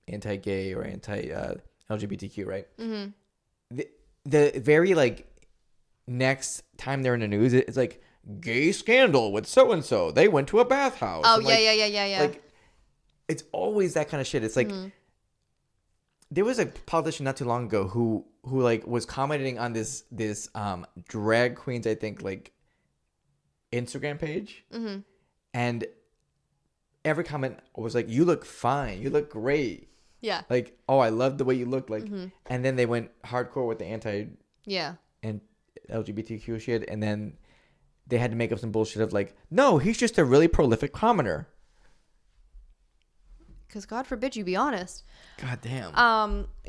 anti-gay or anti-LGBTQ, right? The very like next time they're in the news, it's like gay scandal with so and so. They went to a bathhouse. Oh, yeah. Like it's always that kind of shit. It's like there was a politician not too long ago who like was commenting on this drag queens, I think, like Instagram page, and every comment was like, "You look fine. You look great." Yeah. Like, oh, I love the way you look. Like, and then they went hardcore with the and LGBTQ shit, and then they had to make up some bullshit of like, no, he's just a really prolific commenter. Because God forbid you be honest. God damn.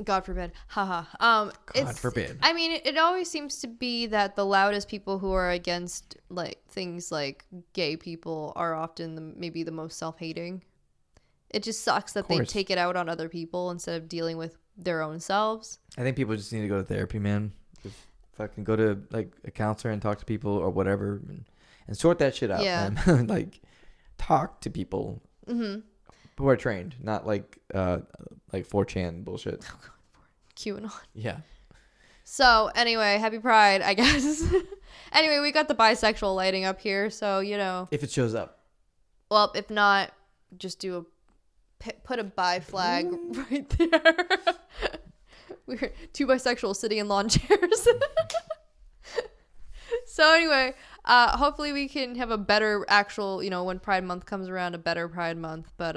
God forbid. Haha. God forbid. I mean, it always seems to be that the loudest people who are against like things like gay people are often maybe the most self-hating. It just sucks that they take it out on other people instead of dealing with their own selves. I think people just need to go to therapy, man. Just fucking go to like a counselor and talk to people or whatever and sort that shit out. Yeah. Man. Like, talk to people who are trained, not like 4chan bullshit. QAnon. Yeah. So anyway, happy Pride, I guess. Anyway, we got the bisexual lighting up here, so if it shows up. Well, if not, just put a bi flag right there. We're 2 bisexuals sitting in lawn chairs. So anyway, hopefully we can have a better actual, when Pride Month comes around, a better Pride Month. But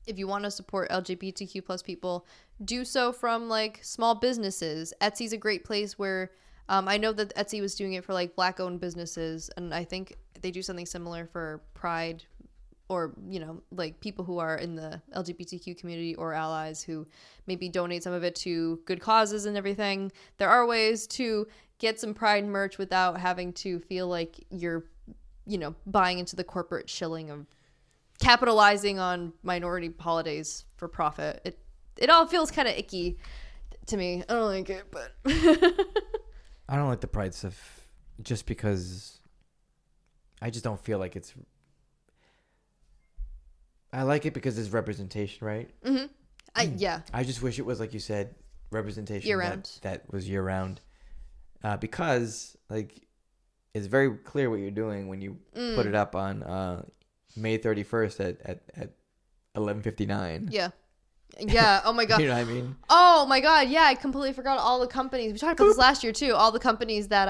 if you want to support LGBTQ plus people, do so from like small businesses. Etsy's a great place where I know that Etsy was doing it for like Black-owned businesses, and I think they do something similar for Pride, or like people who are in the LGBTQ community or allies who maybe donate some of it to good causes and everything. There are ways to get some Pride merch without having to feel like you're buying into the corporate shilling of capitalizing on minority holidays for profit. It all feels kind of icky to me. I don't like it, but I don't like the Pride stuff just because I just don't feel like it's. I like it because it's representation, right? Mm-hmm. Yeah. I just wish it was, like you said, representation year round. That was year round, because like it's very clear what you're doing when you put it up on May 31st at 11:59. Yeah. Yeah. Oh my god. You know what I mean? Oh my god. Yeah, I completely forgot all the companies. We talked about this last year too. All the companies that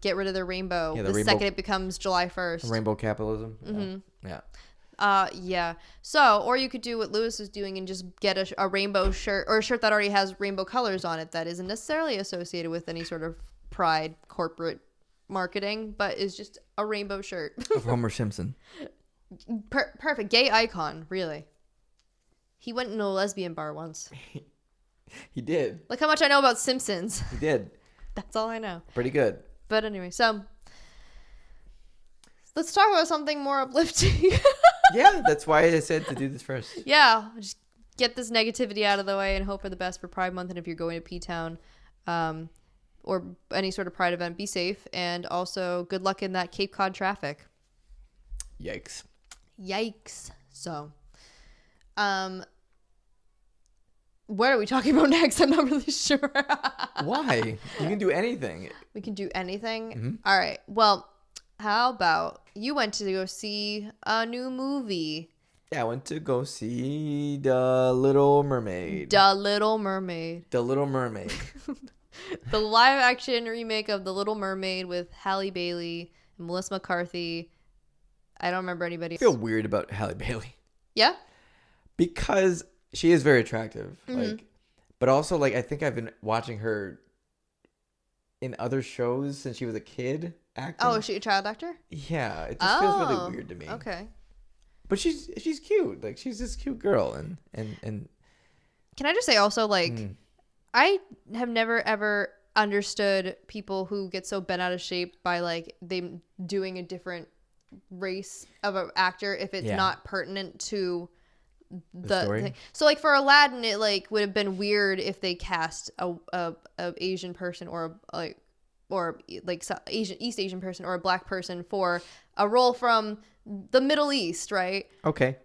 get rid of their rainbow second it becomes July 1st. Rainbow capitalism. Mm-hmm. Yeah. Yeah. So, or you could do what Lewis is doing and just get a rainbow shirt, or a shirt that already has rainbow colors on it that isn't necessarily associated with any sort of Pride corporate marketing, but is just a rainbow shirt. Of Homer Simpson. Perfect. Gay icon, really. He went into a lesbian bar once. He did. Look how much I know about Simpsons. He did. That's all I know. Pretty good. But anyway, so let's talk about something more uplifting. Yeah, that's why I said to do this first. Yeah, just get this negativity out of the way and hope for the best for Pride Month. And if you're going to P-Town or any sort of Pride event, be safe. And also, good luck in that Cape Cod traffic. Yikes. So, what are we talking about next? I'm not really sure. Why? You can do anything. We can do anything? Mm-hmm. All right. Well, how about you went to go see a new movie? Yeah, I went to go see The Little Mermaid. The Little Mermaid. The Little Mermaid. The live action remake of The Little Mermaid with Halle Bailey and Melissa McCarthy. I don't remember anybody. I feel weird about Halle Bailey. Yeah? Because she is very attractive. Mm-hmm. But also, I think I've been watching her in other shows since she was a kid acting. Oh, is she a child actor? Yeah, it just feels really weird to me. Okay. But she's cute. She's this cute girl, and can I just say also, I have never ever understood people who get so bent out of shape by them doing a different race of an actor if it's not pertinent to the story. Thing. So for Aladdin, it would have been weird if they cast a Asian person or East Asian person or a black person for a role from the Middle East, right? Okay.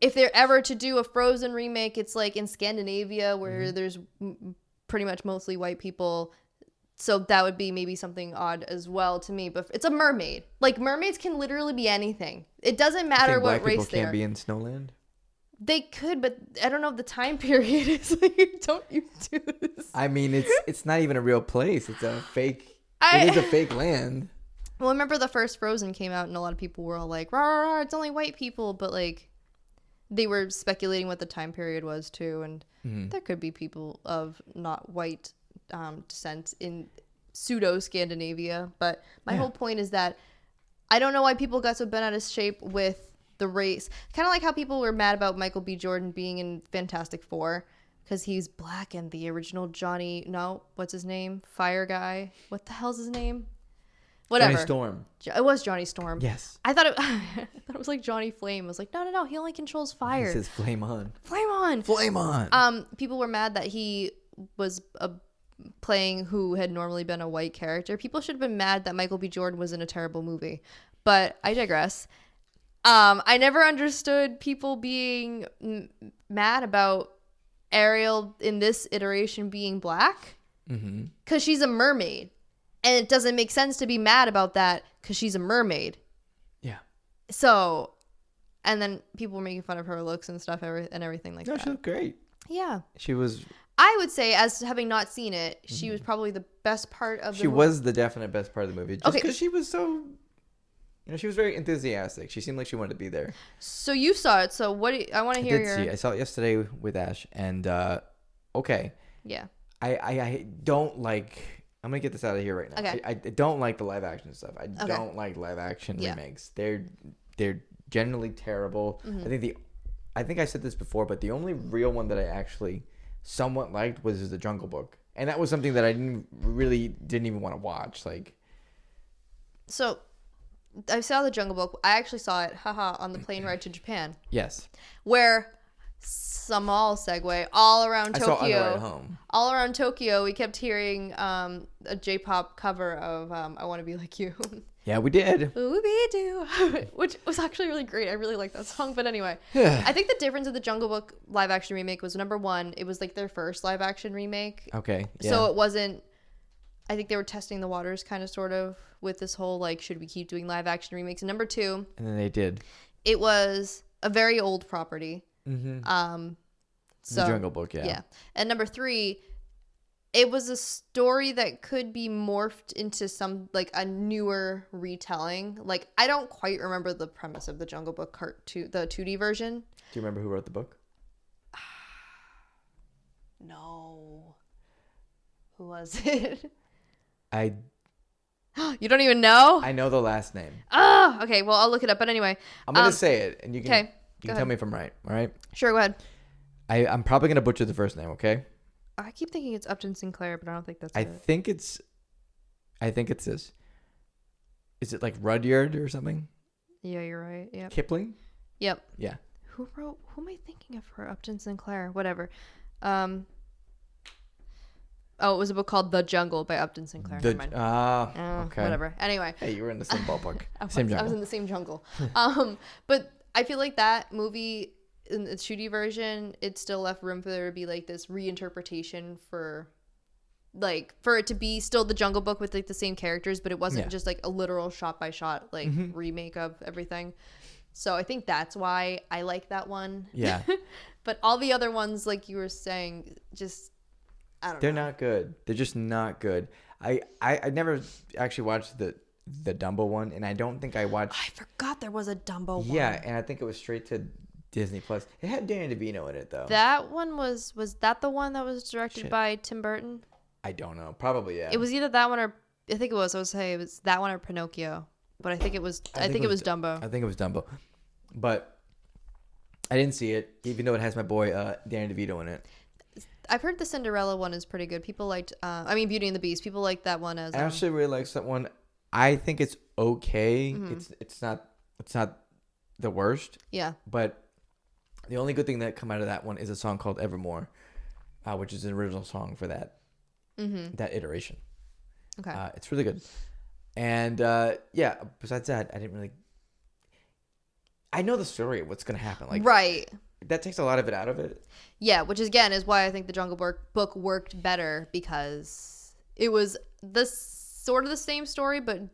If they're ever to do a Frozen remake, it's in Scandinavia where there's pretty much mostly white people. So that would be maybe something odd as well to me. But it's a mermaid. Mermaids can literally be anything. It doesn't matter what race they are. Black people can't be in Snowland? They could, but I don't know if the time period is don't you do this. I mean, it's not even a real place. It's a fake. It is a fake land. Well, I remember the first Frozen came out and a lot of people were all like, rah, rah, rah, it's only white people. But they were speculating what the time period was too. And there could be people of not white descent in pseudo Scandinavia. But my whole point is that I don't know why people got so bent out of shape with the race. Kind of like how people were mad about Michael B. Jordan being in Fantastic Four because he's black and the original what's his name? Fire guy. What the hell's his name? Whatever. Johnny Storm. It was Johnny Storm. Yes. I thought it was like Johnny Flame. I was like, no. He only controls fire. He says flame on. Flame on. Flame on. People were mad that he was playing who had normally been a white character. People should have been mad that Michael B. Jordan was in a terrible movie. But I digress. I never understood people being mad about Ariel in this iteration being black. Because she's a mermaid. And it doesn't make sense to be mad about that because she's a mermaid. Yeah. So, and then people were making fun of her looks and stuff and everything like that. She looked great. Yeah. She was... I would say, as having not seen it, she was probably the best part of the movie. She was the definite best part of the movie. Just because she was so... she was very enthusiastic. She seemed like she wanted to be there. So you saw it. So I want to hear your... I saw it yesterday with Ash. And, okay. Yeah. I don't like... I'm going to get this out of here right now. Okay. I don't like the live action stuff. I don't like live action remakes. They're generally terrible. I think I said this before, but the only real one that I actually somewhat liked was The Jungle Book. And that was something that I didn't even want to watch. Like, so I saw The Jungle Book. I actually saw it, on the plane ride to Japan. Yes. Where small segue all around Tokyo. I saw it on the ride home. All around Tokyo, we kept hearing a J-pop cover of "I Want to Be Like You." Yeah, we did. We do, which was actually really great. I really like that song. But anyway, I think the difference of the Jungle Book live action remake was, number one, it was like their first live action remake. Okay. Yeah. So it wasn't. I think they were testing the waters, kind of, sort of, with this whole like, should we keep doing live action remakes? And number two, and then they did. It was a very old property. So, the Jungle Book, yeah. And number three, it was a story that could be morphed into some, like, a newer retelling. Like, I don't quite remember the premise of the Jungle Book the 2D version. Do you remember who wrote the book? No. Who was it? You don't even know? I know the last name. Oh, okay. Well, I'll look it up. But anyway. I'm going to say it, and you can, you can tell me if I'm right. All right? Sure, go ahead. I'm probably going to butcher the first name, okay? I keep thinking it's Upton Sinclair, but I don't think that's I think it's this. Is it like Rudyard or something? Yeah, you're right. Yeah. Kipling? Yep. Yeah. Who am I thinking of for Upton Sinclair? Whatever. It was a book called The Jungle by Upton Sinclair. Okay. Whatever. Anyway. Hey, you were in the same ballpark. I was in the same jungle. But I feel like that movie, in the 2D version, it still left room for there to be like this reinterpretation for it to be still the Jungle Book with like the same characters, but it wasn't just like a literal shot by shot like remake of everything. So I think that's why I like that one. Yeah. But all the other ones, like you were saying, just I don't know. They're not good. They're just not good. I never actually watched the Dumbo one, and I don't think I watched. I forgot there was a Dumbo one. Yeah, and I think it was straight to Disney Plus. It had Danny DeVito in it though. That one was that the one that was directed by Tim Burton? I don't know. Probably, yeah. It was either that one or I think it was. I would say it was that one or Pinocchio, but I think it was. I think it was Dumbo. I think it was Dumbo, but I didn't see it, even though it has my boy Danny DeVito in it. I've heard the Cinderella one is pretty good. People liked. Beauty and the Beast. People liked that one as. I actually really like that one. I think it's okay. It's not the worst. Yeah. But the only good thing that come out of that one is a song called Evermore, which is an original song for that iteration. Okay. It's really good. And besides that, I didn't really. I know the story of what's gonna happen. Like right. That takes a lot of it out of it. Yeah, which again is why I think the Jungle Book worked better, because it was sort of the same story, but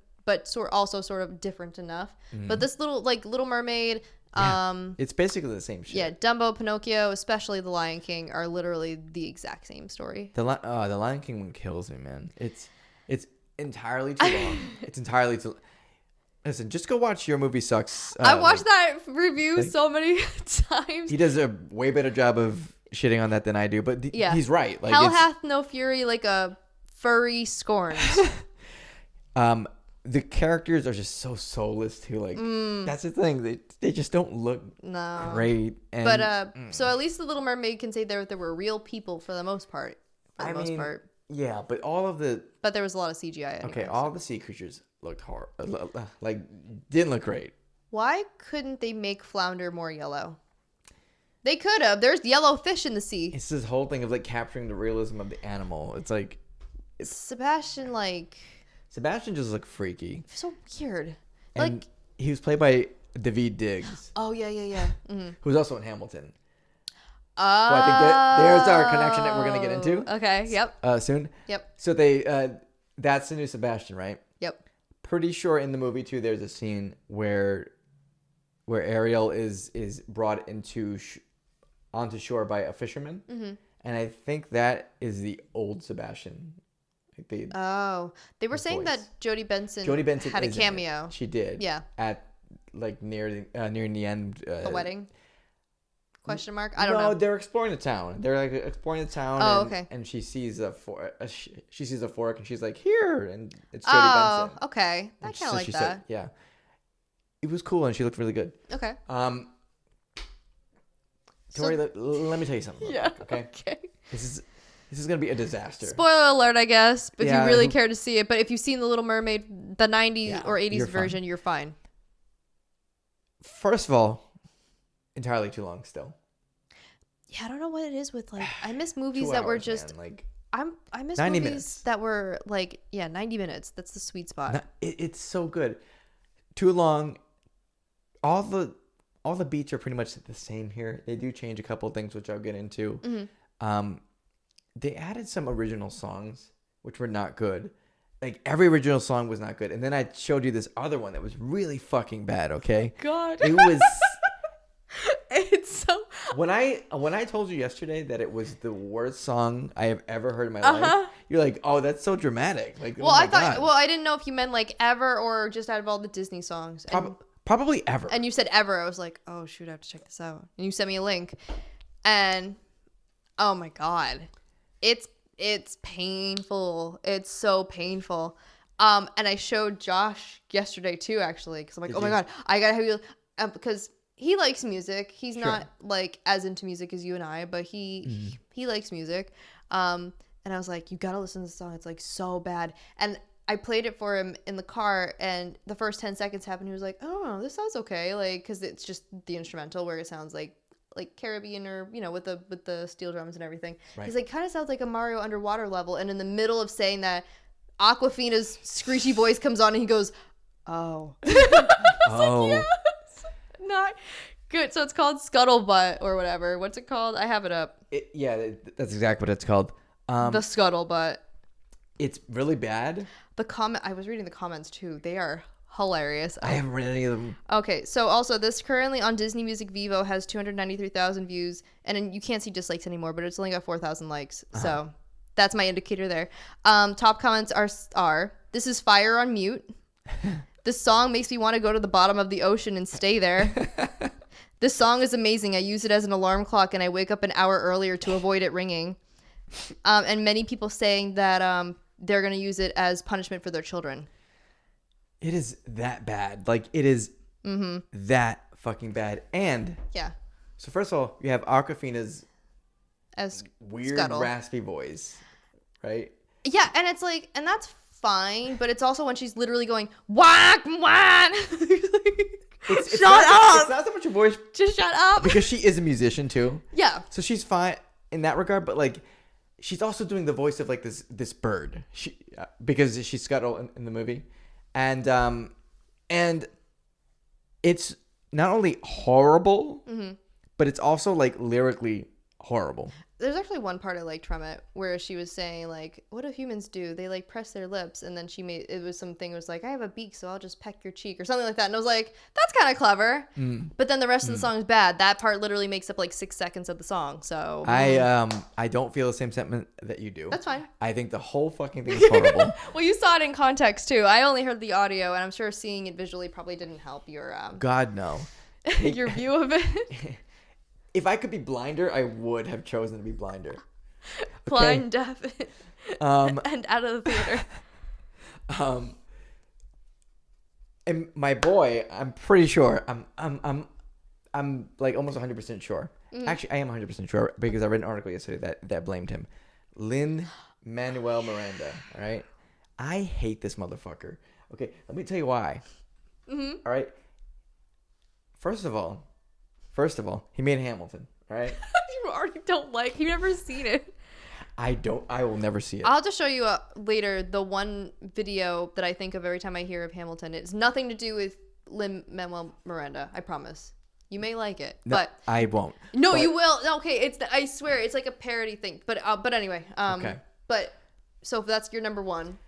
also sort of different enough. But this Little Mermaid, it's basically the same shit. Yeah, Dumbo, Pinocchio, especially The Lion King, are literally the exact same story. The Lion King one kills me, man. It's entirely too long. It's entirely too. Listen, just go watch Your Movie Sucks. I watched that review so many times. He does a way better job of shitting on that than I do, but he's right. Like, Hell hath no fury like a furry scorns. The characters are just so soulless too. Like that's the thing. They just don't look great. And, but so at least the Little Mermaid can say there were real people for the most part. Yeah, but But there was a lot of CGI. Anyway, okay, all the sea creatures looked horrible. Like didn't look great. Why couldn't they make Flounder more yellow? They could have. There's yellow fish in the sea. It's this whole thing of like capturing the realism of the animal. It's like Sebastian just looked freaky. So weird. And he was played by Daveed Diggs. Oh yeah. Mm-hmm. Who's also in Hamilton. Oh, I think there's our connection that we're gonna get into. Okay. Yep. Soon. Yep. So they that's the new Sebastian, right? Yep. Pretty sure in the movie too, there's a scene where Ariel is brought onto shore by a fisherman, and I think that is the old Sebastian. Like they were saying voice. That Jodie Benson had a cameo. She did. Yeah. At like near the end. The wedding. Question mark. I don't know. No, they're exploring the town. They're like exploring the town. Oh, and, okay. And she sees she sees a fork, and she's like, "Here!" And it's Jodie Benson. Oh, okay. I kind of like that. Said, yeah. It was cool, and she looked really good. Okay. Tori, let me tell you something. Yeah. Okay. This is gonna be a disaster. Spoiler alert, I guess, if you really care to see it. But if you've seen The Little Mermaid, the 90s or 80s version, you're fine. First of all, entirely too long still. Yeah, I don't know what it is with I miss movies that were just I miss 90 movies minutes. That were 90 minutes. That's the sweet spot. It's so good. Too long. All the beats are pretty much the same here. They do change a couple things, which I'll get into. Mm-hmm. They added some original songs, which were not good. Like every original song was not good. And then I showed you this other one that was really fucking bad. Okay. God. It was. It's so. When I told you yesterday that it was the worst song I have ever heard in my life, you're like, "Oh, that's so dramatic." Like, well, I thought. God. Well, I didn't know if you meant ever or just out of all the Disney songs. Probably ever. And you said ever. I was like, "Oh shoot, I have to check this out." And you sent me a link, and oh my God, it's painful. It's so painful. And I showed Josh yesterday too, actually, because I'm like, "Oh my God, I gotta have you," because he likes music. He's not as into music as you and I, but he likes music. And I was like, you gotta listen to the song. It's so bad. And I played it for him in the car, and the first 10 seconds happened. He was like, oh, this sounds okay. Cause it's just the instrumental where it sounds like Caribbean or, with the steel drums and everything. Right. He's like, kind of sounds like a Mario underwater level. And in the middle of saying that, Aquafina's screechy voice comes on and he goes, oh. Oh. Like, not good. So it's called Scuttlebutt or whatever. What's it called? I have it up. That's exactly what it's called. The Scuttlebutt. It's really bad. I was reading the comments too. They are hilarious. I haven't read any of them. Okay, so also this currently on Disney Music Vivo has 293,000 views, and you can't see dislikes anymore, but it's only got 4,000 likes. So that's my indicator there. Top comments are this is fire on mute. This song makes me want to go to the bottom of the ocean and stay there. This song is amazing. I use it as an alarm clock, and I wake up an hour earlier to avoid it ringing. And many people saying that they're going to use it as punishment for their children. It is that bad. It is that fucking bad. And yeah. So first of all, you have Aquafina's as weird Scuttle. Raspy voice, right? Yeah, and it's and that's fine, but it's also when she's literally going whack whack. Shut up! It's not so much a voice. Just shut up. Because she is a musician too. Yeah. So she's fine in that regard, but she's also doing the voice of this bird. Because she's Scuttle in the movie, and it's not only horrible, but it's also lyrically horrible. There's actually one part I liked from it where she was saying what do humans do? They press their lips, and then it was something. It was I have a beak, so I'll just peck your cheek or something like that. And I was like, that's kind of clever. But then the rest of the song is bad. That part literally makes up 6 seconds of the song. So I don't feel the same sentiment that you do. That's fine. I think the whole fucking thing is horrible. Well, you saw it in context too. I only heard the audio, and I'm sure seeing it visually probably didn't help your God no. your view of it. If I could be blinder, I would have chosen to be blinder. Blind, deaf, and out of the theater. And my boy, I'm pretty sure. I'm almost 100% sure. Actually, I am 100% sure because I read an article yesterday that blamed him. Lin-Manuel Miranda. All right. I hate this motherfucker. Okay, let me tell you why. All right. First of all, he made Hamilton, right? You already don't like. You've never seen it. I will never see it. I'll just show you later the one video that I think of every time I hear of Hamilton. It's nothing to do with Lin-Manuel Miranda. I promise. You may like it, no, but I won't. No, you will. No, okay, I swear it's like a parody thing. But anyway. Okay. But so if that's your number one.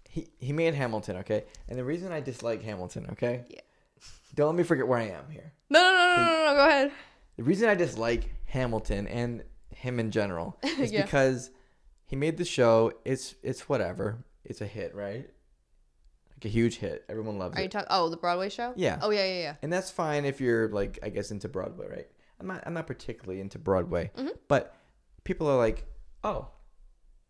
He made Hamilton, okay? And the reason I dislike Hamilton, okay? Yeah. Don't let me forget where I am here. No, go ahead. The reason I dislike Hamilton and him in general is because he made the show. It's whatever. It's a hit, right? Like a huge hit. Everyone loves it. Are you talking? The Broadway show? Yeah. Oh yeah. And that's fine if you're like, I guess, into Broadway, right? I'm not particularly into Broadway, but people are like, oh,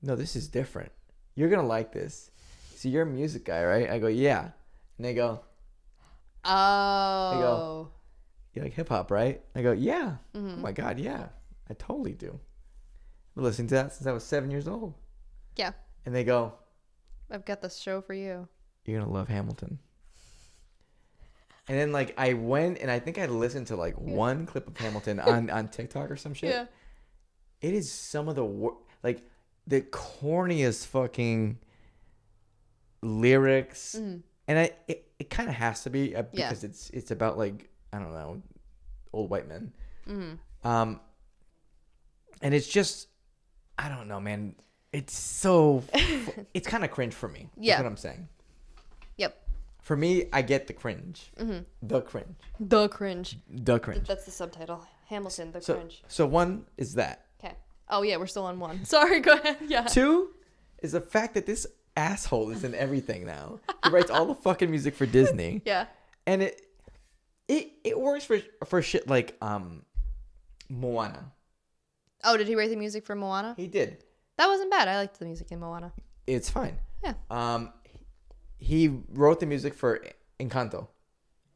no, this is different. You're gonna like this. So you're a music guy, right? I go, yeah. And they go, oh. They go, you like hip hop, right? I go, yeah. Oh my God, yeah. I totally do. I've been listening to that since I was 7 years old. Yeah. And they go, I've got this show for you. You're going to love Hamilton. And then like I went and I think I listened to like one clip of Hamilton on TikTok or some shit. Yeah. It is some of the like the corniest fucking lyrics. And it kind of has to be because it's about like, I don't know, old white men. And it's just, I don't know, man. It's so, it's kind of cringe for me. Yeah. That's what I'm saying. Yep. For me, I get the cringe. The cringe. The cringe. The cringe. That's the subtitle. Hamilton, the cringe. So one is that. Okay. Oh, yeah, we're still on one. Sorry, go ahead. Yeah. Two is the fact that this asshole is in everything now. He writes all the fucking music for Disney. Yeah. And it works for shit like Moana. Oh, did he write the music for Moana? He did. That wasn't bad. I liked the music in Moana. It's fine. Yeah. He wrote the music for Encanto.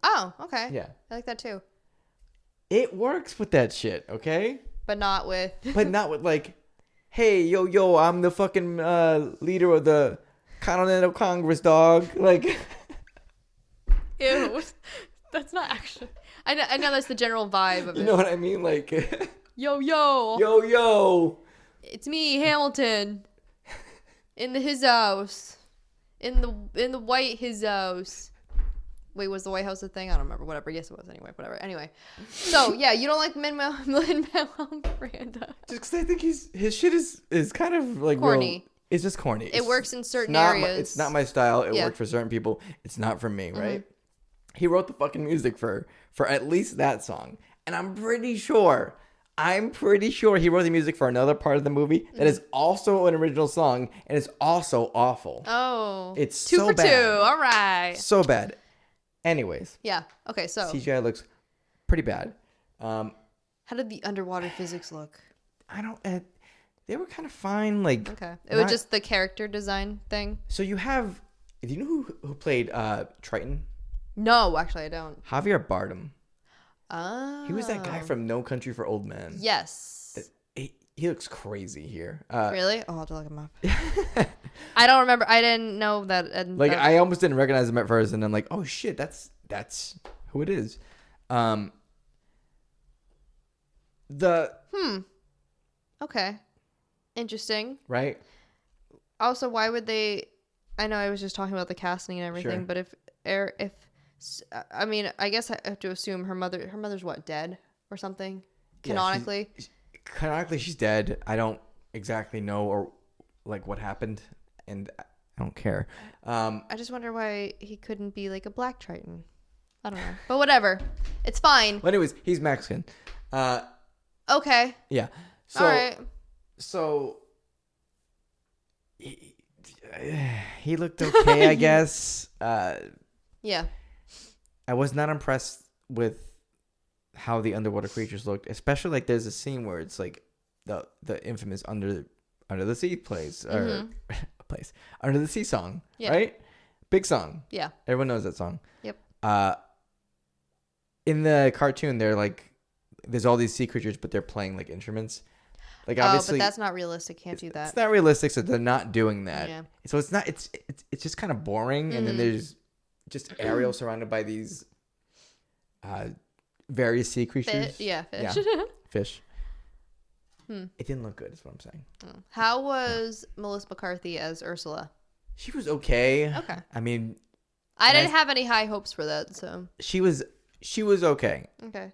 Oh, okay. Yeah. I like that too. It works with that shit, okay? But not with like, hey, yo, I'm the fucking leader of the Continental Congress, dog. Like, ew. That's not actually. I know that's the general vibe of it. You know what I mean? Like, yo. It's me, Hamilton. In his house. In the White his house. Wait, was the White House a thing? I don't remember. Whatever. Yes, it was. Anyway, whatever. Anyway. So, yeah, you don't like Lin-Manuel Miranda. Just because I think his shit is kind of like corny. It's just corny. It works in certain areas. It's not my style. It works for certain people. It's not for me, right? He wrote the fucking music for at least that song. And I'm pretty sure he wrote the music for another part of the movie that is also an original song and it's also awful. Oh. It's two so for bad. 2. All right. So bad. Anyways. Yeah. Okay, so. CGI looks pretty bad. How did the underwater physics look? They were kind of fine. Like, okay. It was just the character design thing. So do you know who played Triton? No, actually I don't. Javier Bardem. Oh. He was that guy from No Country for Old Men. Yes. He looks crazy here. Really? Oh, I'll have to look him up. I don't remember. I didn't know that. I almost didn't recognize him at first, and I'm like, oh shit, that's who it is. Okay. Interesting. Right? Also, why would they... I know I was just talking about the casting and everything, but I mean, I guess I have to assume her mother's what, dead or something? Canonically? Yeah, canonically, she's dead. I don't exactly know or like what happened, and I don't care. I just wonder why he couldn't be like a black Triton. I don't know. But whatever. It's fine. Well, anyways, he's Mexican. Okay. Yeah. So, all right. So he looked okay, I guess. Yeah. I was not impressed with how the underwater creatures looked, especially like there's a scene where it's like the infamous under the sea plays or place under the sea song, right? Big song. Yeah. Everyone knows that song. Yep. In the cartoon, they're like, there's all these sea creatures, but they're playing like instruments. Like obviously, but that's not realistic. Can't do that. It's not realistic, so they're not doing that. Yeah. So it's not. It's just kind of boring, and then there's just Ariel surrounded by these various sea creatures. Fish. Yeah. Fish. It didn't look good, is what I'm saying. How was Melissa McCarthy as Ursula? She was okay. Okay. I mean, I didn't have any high hopes for that, so. She was okay. Okay.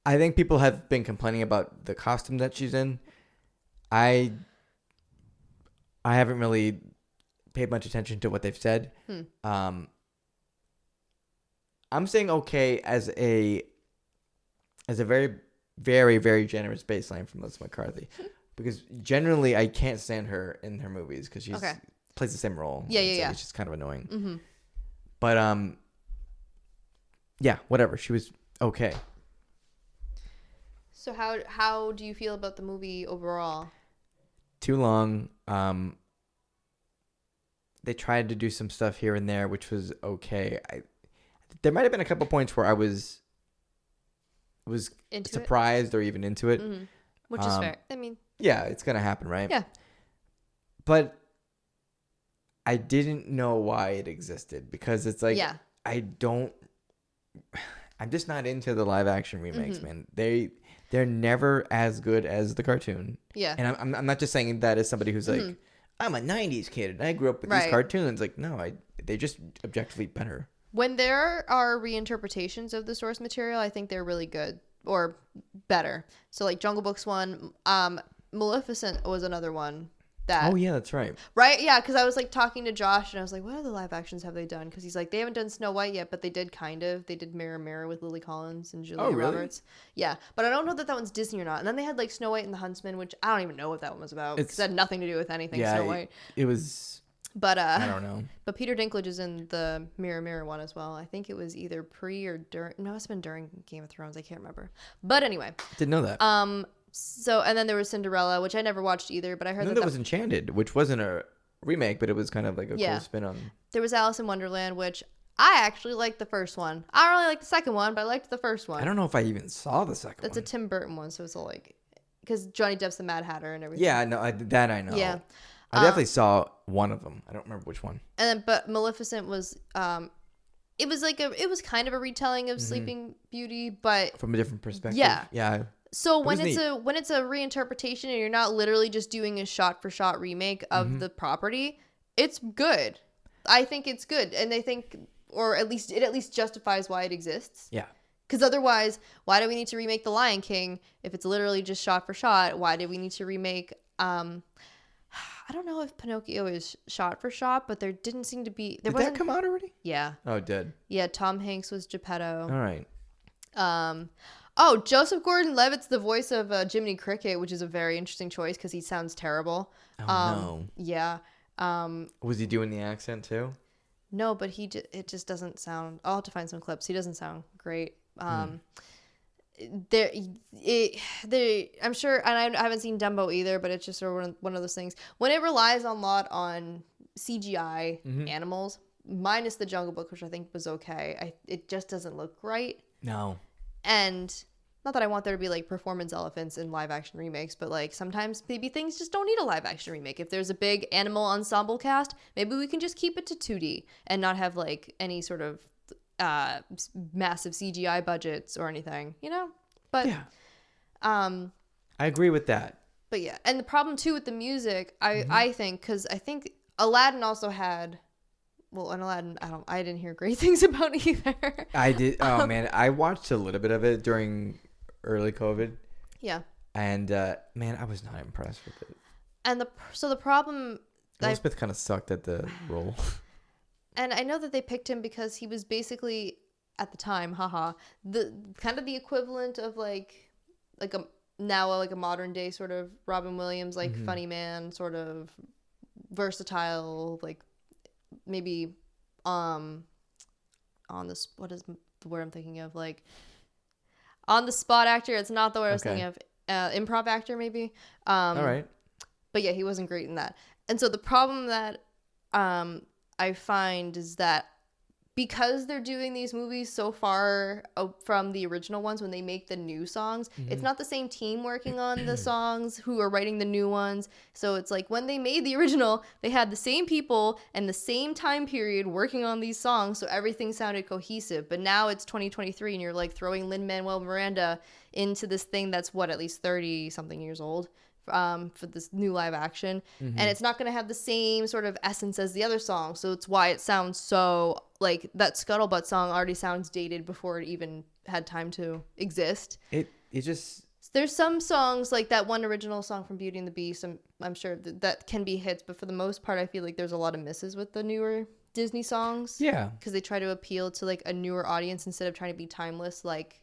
I think people have been complaining about the costume that she's in. I haven't really paid much attention to what they've said. I'm saying okay as a very, very, very generous baseline from Melissa McCarthy, because generally I can't stand her in her movies because she plays the same role. Yeah. It's just kind of annoying. Mm-hmm. But yeah, whatever. She was okay. So how do you feel about the movie overall? Too long. They tried to do some stuff here and there, which was okay. There might have been a couple points where I was into surprised or even into it. Mm-hmm. Which is fair. I mean, yeah, it's gonna happen, right? Yeah. But I didn't know why it existed, because it's like, I'm just not into the live action remakes, man. They're never as good as the cartoon. Yeah. And I'm not just saying that as somebody who's like, I'm a 90s kid and I grew up with these cartoons. Like, no, they're just objectively better. When there are reinterpretations of the source material, I think they're really good or better. So like Jungle Book's one, Maleficent was another one. Oh yeah, that's right. Right? Yeah, because I was like talking to Josh and I was like, what other live actions have they done? Because he's like, they haven't done Snow White yet, but they did kind of. They did Mirror Mirror with Lily Collins and Julia Roberts. Yeah, but I don't know that one's Disney or not. And then they had like Snow White and the Huntsman, which I don't even know what that one was about. It had nothing to do with anything Snow White. It was... But I don't know. But Peter Dinklage is in the Mirror Mirror one as well. I think it was either pre or during. No, it's been during Game of Thrones. I can't remember. But anyway. Didn't know that. So, and then there was Cinderella, which I never watched either, but I heard there was Enchanted, which wasn't a remake, but it was kind of like a cool spin on. There was Alice in Wonderland, which I actually liked the first one. I don't really like the second one, but I liked the first one. I don't know if I even saw the second one. That's a Tim Burton one, so it's all like, because Johnny Depp's the Mad Hatter and everything. Yeah, no, that I know. Yeah. I definitely saw one of them. I don't remember which one. And then, but Maleficent was, it was kind of a retelling of Sleeping Beauty, but from a different perspective. Yeah. Yeah. So when it's a reinterpretation and you're not literally just doing a shot for shot remake of the property, it's good. I think it's good, and I think, or at least it justifies why it exists. Yeah. Because otherwise, why do we need to remake The Lion King if it's literally just shot for shot? Why do we need to remake? I don't know if Pinocchio is shot for shot, but there didn't seem to be. Did that come out already? Yeah. Oh, it did. Yeah, Tom Hanks was Geppetto. All right. Oh, Joseph Gordon-Levitt's the voice of Jiminy Cricket, which is a very interesting choice because he sounds terrible. Oh, no. Yeah. Was he doing the accent too? No, but it just doesn't sound... I'll have to find some clips. He doesn't sound great. I'm sure, and I haven't seen Dumbo either, but it's just sort of one of those things. When it relies a lot on CGI animals, minus the Jungle Book, which I think was okay, it just doesn't look right. No. And not that I want there to be like performance elephants in live action remakes, but like sometimes maybe things just don't need a live action remake. If there's a big animal ensemble cast, maybe we can just keep it to 2D and not have like any sort of massive CGI budgets or anything, you know? But yeah. I agree with that. But yeah, and the problem too with the music, I think, because I think Aladdin also had. Well, and Aladdin, I didn't hear great things about either. I did. Oh man, I watched a little bit of it during early COVID. Yeah. And man, I was not impressed with it. And the problem. Will Smith kind of sucked at the role. And I know that they picked him because he was basically at the time, the kind of the equivalent of like a modern day sort of Robin Williams, like funny man, sort of versatile, like. Maybe on this, what is the word I'm thinking of, like on the spot actor. It's not the word I was thinking of. Improv actor maybe. All right. But yeah, he wasn't great in that. And so the problem that I find is that because they're doing these movies so far from the original ones, when they make the new songs, it's not the same team working on the songs who are writing the new ones. So it's like when they made the original, they had the same people and the same time period working on these songs, so everything sounded cohesive. But now it's 2023 and you're like throwing Lin-Manuel Miranda into this thing that's at least 30 something years old. for this new live action, and it's not going to have the same sort of essence as the other song, so it's why it sounds so like that Scuttlebutt song already sounds dated before it even had time to exist. It just there's some songs like that one original song from Beauty and the Beast. I'm sure that can be hits, but for the most part, I feel like there's a lot of misses with the newer Disney songs. Yeah, because they try to appeal to like a newer audience instead of trying to be timeless, like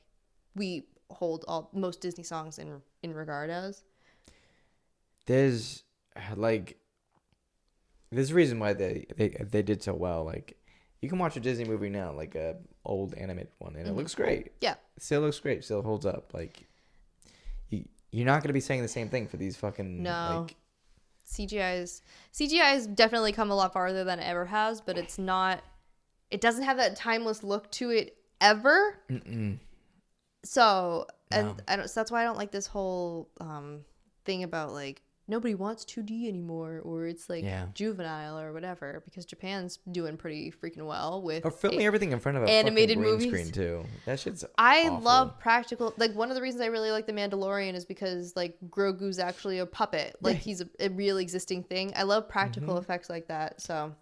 we hold most Disney songs in regard as. There's like there's a reason why they did so well. Like you can watch a Disney movie now, like a old animated one, and it looks great. Yeah, it still looks great, still holds up. Like you're not gonna be saying the same thing for these fucking like CGI's definitely come a lot farther than it ever has, but it doesn't have that timeless look to it ever. So so that's why I don't like this whole thing about like nobody wants 2D anymore, or it's like juvenile or whatever, because Japan's doing pretty freaking well with filming everything in front of a animated fucking green movies. screen too. That shit's awful. Love practical. Like one of the reasons I really like The Mandalorian is because like Grogu's actually a puppet. Like he's a real existing thing. I love practical effects like that. So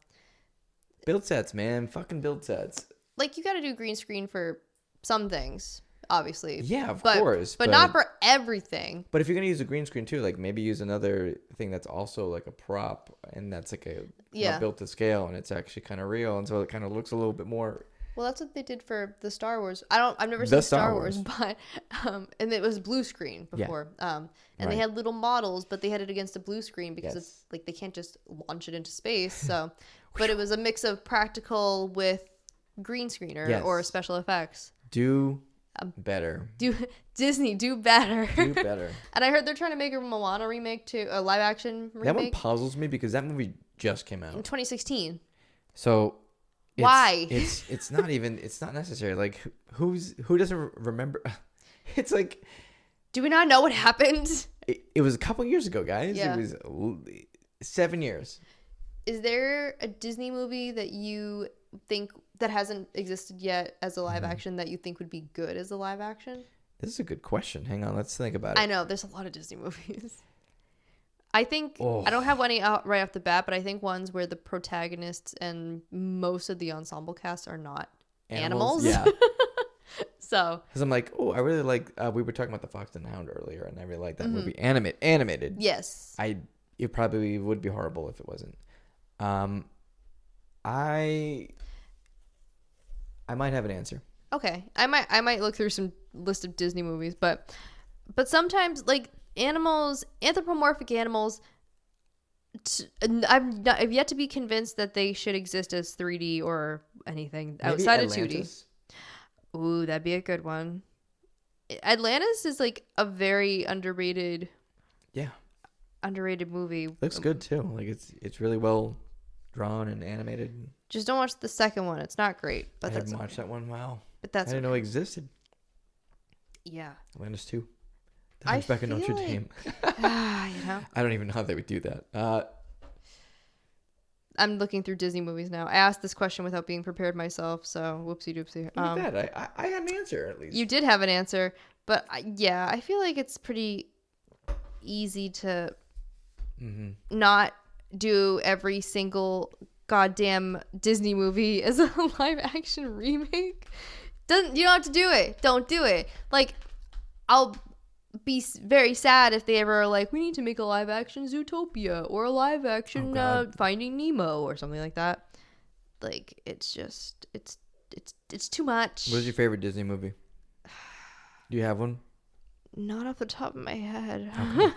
build sets, man, fucking build sets. Like you got to do green screen for some things. Obviously, yeah, of course, but not for everything. But if you're gonna use a green screen too, like maybe use another thing that's also like a prop, and that's like a built to scale, and it's actually kind of real, and so it kind of looks a little bit more. Well, that's what they did for the Star Wars. I've never seen Star Wars, but and it was blue screen before. And they had little models, but they had it against a blue screen because it's like they can't just launch it into space. So, but it was a mix of practical with green screen or special effects. Do better. Disney do better. Do better. And I heard they're trying to make a Moana remake too, a live action remake. That one puzzles me because that movie just came out in 2016. So why? It's not even, it's not necessary. Like who doesn't remember? It's like, do we not know what happened? It was a couple years ago, guys. Yeah. It was 7 years. Is there a Disney movie that you think that hasn't existed yet as a live action that you think would be good as a live action? This is a good question. Hang on, let's think about it. I know there's a lot of Disney movies. I think I don't have any out right off the bat, but I think ones where the protagonists and most of the ensemble cast are not animals. Yeah. So because I'm like, I really like. We were talking about the Fox and the Hound earlier, and I really like that movie. Animated. Yes. It probably would be horrible if it wasn't. I might have an answer. Okay, I might look through some list of Disney movies, but sometimes like anthropomorphic animals, I've yet to be convinced that they should exist as 3D or anything outside of 2D. Ooh, that'd be a good one. Atlantis is like a very underrated movie. Looks good too. Like it's really well drawn and animated. Just don't watch the second one. It's not great. But I haven't watched that one. Wow. But that's I didn't know it existed. Yeah. Atlantis 2. The Hunchback of Notre Dame. I don't even know how they would do that. I'm looking through Disney movies now. I asked this question without being prepared myself, so whoopsie doopsie. Look at that. I had an answer at least. You did have an answer, but I feel like it's pretty easy to not do every single goddamn Disney movie as a live action remake. You don't have to do it. Don't do it. Like, I'll be very sad if they ever are like, we need to make a live action Zootopia or a live action Finding Nemo or something like that. Like, it's just it's too much. What is your favorite Disney movie? Do you have one? Not off the top of my head. Okay.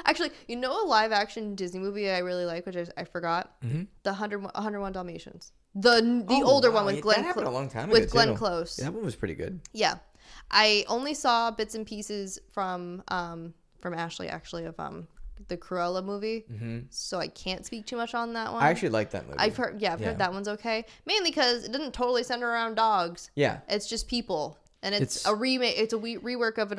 Actually, a live action Disney movie I really like, which I forgot, the 101 Dalmatians. The older one with Glenn. That happened a long time ago with Glenn Close. Yeah, that one was pretty good. Yeah, I only saw bits and pieces from Ashley actually of the Cruella movie, so I can't speak too much on that one. I actually like that movie. I've heard that one's okay, mainly because it doesn't totally center around dogs. Yeah, it's just people. And it's a remake. It's a rework of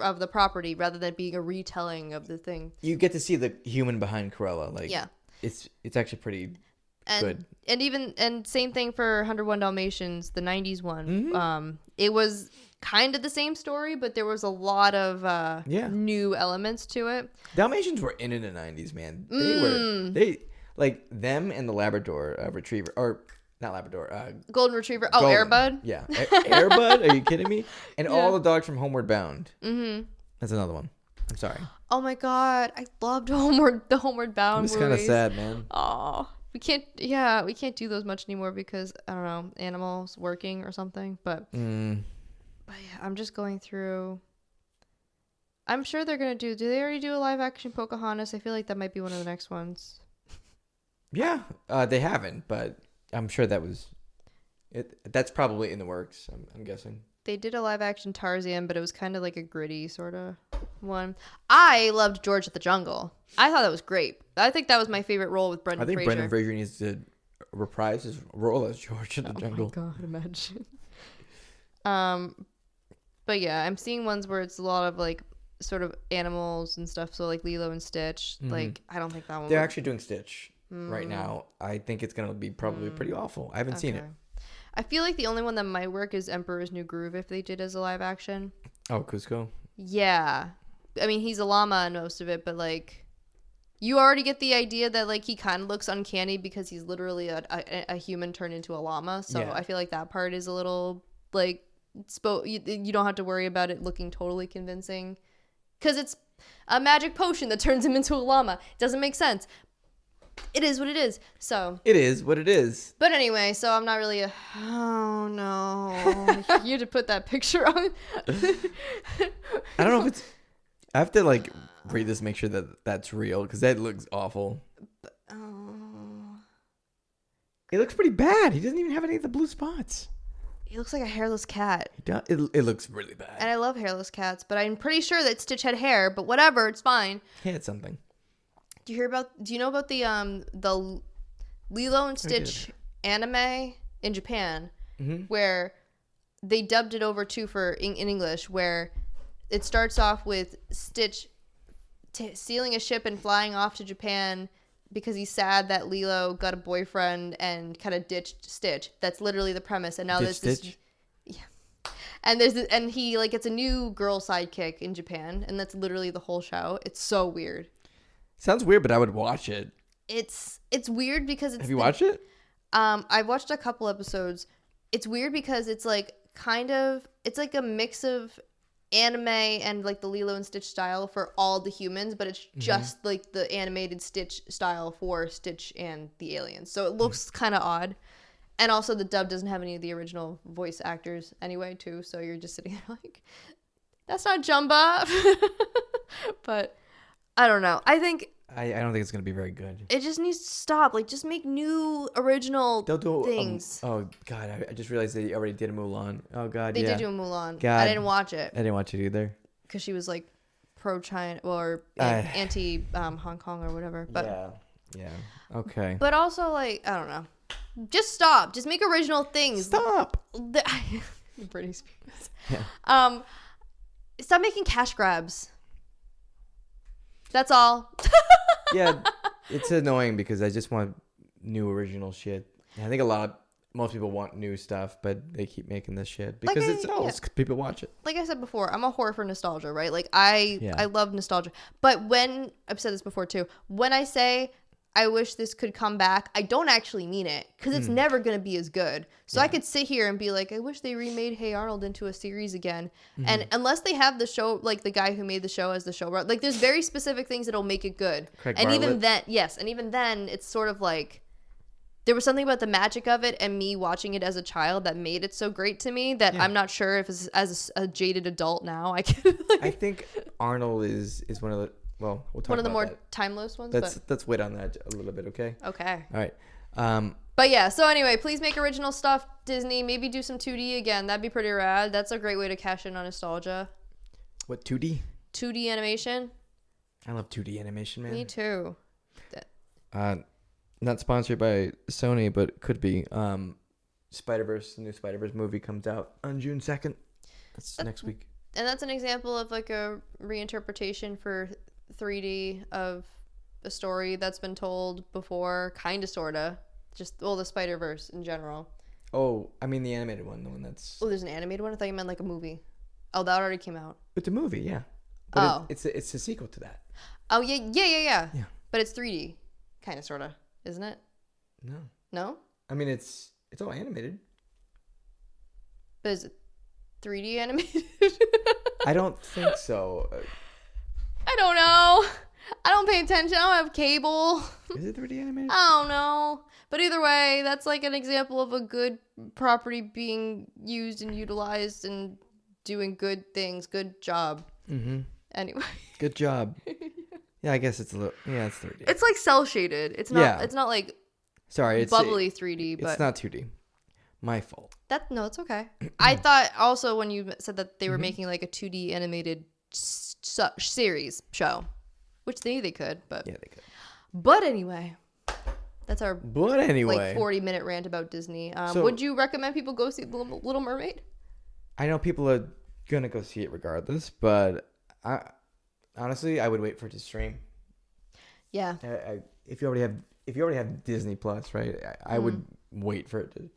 of the property rather than being a retelling of the thing. You get to see the human behind Cruella. Like, it's actually pretty good. And same thing for 101 Dalmatians, the 90s one. It was kind of the same story, but there was a lot of new elements to it. Dalmatians were in the 90s, man. They like them and the Labrador retriever, or not Labrador, Golden Retriever. Oh, Air Bud. Yeah, Air Bud. Are you kidding me? And all the dogs from Homeward Bound. Mm-hmm. That's another one. I'm sorry. Oh my god, I loved the Homeward Bound. It's kind of sad, man. Oh, we can't do those much anymore because I don't know, animals working or something. But yeah, I'm just going through. I'm sure they're gonna do. Do they already do a live action Pocahontas? I feel like that might be one of the next ones. Yeah, they haven't, but I'm sure that was it. That's probably in the works. I'm guessing. They did a live action Tarzan, but it was kind of like a gritty sort of one. I loved George of the Jungle. I thought that was great. I think that was my favorite role with Brendan Fraser. I think Brendan Fraser needs to reprise his role as George of the Jungle. Oh my god, imagine. But yeah, I'm seeing ones where it's a lot of like sort of animals and stuff. So like Lilo and Stitch. Mm-hmm. Like I don't think that one. They're actually doing Stitch right now. I think it's gonna be probably pretty awful. I haven't seen it. I feel like the only one that might work is Emperor's New Groove if they did as a live action. Oh, Cusco? Yeah. I mean, he's a llama in most of it, but like, you already get the idea that like he kind of looks uncanny because he's literally a human turned into a llama. So yeah. I feel like that part is a little like, you don't have to worry about it looking totally convincing because it's a magic potion that turns him into a llama. It doesn't make sense. It is what it is. So it is what it is. But anyway, so I'm not really oh no. You had to put that picture on. I don't know if it's. I have to like read this, make sure that that's real because that looks awful. It looks pretty bad. He doesn't even have any of the blue spots. He looks like a hairless cat. He does. It looks really bad. And I love hairless cats, but I'm pretty sure that Stitch had hair. But whatever, it's fine. He had something. Do you know about the Lilo and Stitch anime in Japan, where they dubbed it over too in English, where it starts off with Stitch stealing a ship and flying off to Japan because he's sad that Lilo got a boyfriend and kind of ditched Stitch. That's literally the premise. And now there's this, yeah, and and he like gets a new girl sidekick in Japan, and that's literally the whole show. It's so weird. Sounds weird, but I would watch it. It's weird because it's... Have you watched it? I've watched a couple episodes. It's weird because it's like it's like a mix of anime and like the Lilo and Stitch style for all the humans, but it's just like the animated Stitch style for Stitch and the aliens. So it looks kind of odd. And also the dub doesn't have any of the original voice actors anyway, too. So you're just sitting there like, that's not Jumba. But... I don't know. I think... I don't think it's going to be very good. It just needs to stop. Like, just make new, original things. Oh, God. I just realized they already did a Mulan. Oh, God, They did do a Mulan. God. I didn't watch it. I didn't watch it either. Because she was, like, pro-China or anti-Hong Kong or whatever. But Yeah. Okay. But also, like, I don't know. Just stop. Just make original things. Stop. Britney Spears. Yeah. Stop making cash grabs. That's all. Yeah, it's annoying because I just want new original shit. I think most people want new stuff, but they keep making this shit because it's old. People watch it. Like I said before, I'm a whore for nostalgia, right? Like I love nostalgia. But when I've said this before too, when I say I wish this could come back, I don't actually mean it because it's never going to be as good. So I could sit here and be like, I wish they remade Hey Arnold into a series again. And unless they have the show, like the guy who made the show as the showrunner, like there's very specific things that'll make it good. Craig and Bartlett. even then, it's sort of like there was something about the magic of it and me watching it as a child that made it so great to me that I'm not sure if as a jaded adult now I can. I think Arnold is one of the. Well, we'll talk one of the about more that. timeless ones. Let's wait on that a little bit, okay? Okay. All right. But yeah, so anyway, please make original stuff, Disney. Maybe do some 2D again. That'd be pretty rad. That's a great way to cash in on nostalgia. What, 2D? 2D animation. I love 2D animation, man. Me too. Not sponsored by Sony, but could be. Spider-Verse, the new Spider-Verse movie comes out on June 2nd. That's next week. And that's an example of like a reinterpretation for 3D of a story that's been told before, kind of, sort of. Just, the Spider-Verse in general. Oh, I mean the animated one, the one that's... Oh, there's an animated one? I thought you meant like a movie. Oh, that already came out. With the movie, yeah. But it's a sequel to that. Oh, yeah. But it's 3D, kind of, sort of, isn't it? No. No? I mean, it's all animated. But is it 3D animated? I don't think so. I don't know. I don't pay attention. I don't have cable. Is it 3D animated? I don't know. But either way, that's like an example of a good property being used and utilized and doing good things. Good job. Mm-hmm. Anyway. Good job. Yeah, I guess it's a little. Yeah, it's 3D. It's like cell shaded. It's not. Yeah. It's not like. Sorry, it's bubbly 3D. But it's not 2D. My fault. No, it's okay. I thought also when you said that they were making like a 2D animated series show, which they could, but yeah, they could. But anyway, that's our like 40-minute rant about Disney. Would you recommend people go see The Little Mermaid? I know people are gonna go see it regardless, but honestly, I would wait for it to stream. Yeah. If you already have Disney Plus, right? I would wait for it to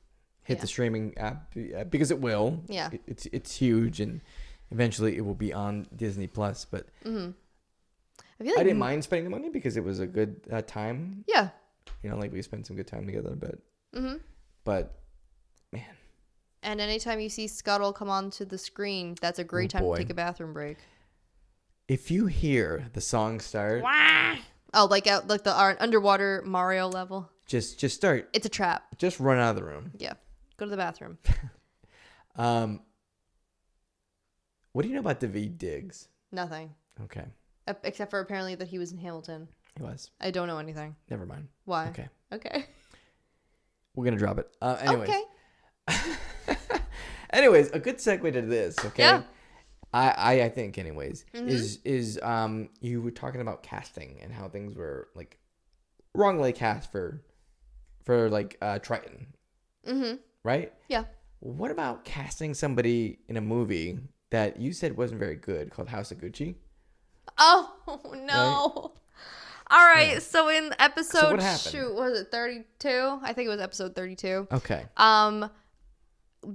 hit the streaming app because it will. Yeah. It's huge, and eventually it will be on Disney Plus. But I didn't mind spending the money because it was a good time. Yeah. You know, like we spent some good time together, but man. And anytime you see Scuttle come onto the screen, that's a great time to take a bathroom break. If you hear the song start, oh, like the underwater Mario level. Just start. It's a trap. Just run out of the room. Yeah, go to the bathroom. What do you know about Daveed Diggs? Nothing. Okay. Except for apparently that he was in Hamilton. He was. I don't know anything. Never mind. Why? Okay. We're gonna drop it. Anyways. Okay. Anyways, a good segue to this. Okay. Yeah. I think anyways is you were talking about casting and how things were like wrongly cast for like Triton. Right? Yeah. What about casting somebody in a movie that you said wasn't very good called House of Gucci? Oh no. Right? All right. Yeah. So in episode was it 32? I think it was episode 32. Okay.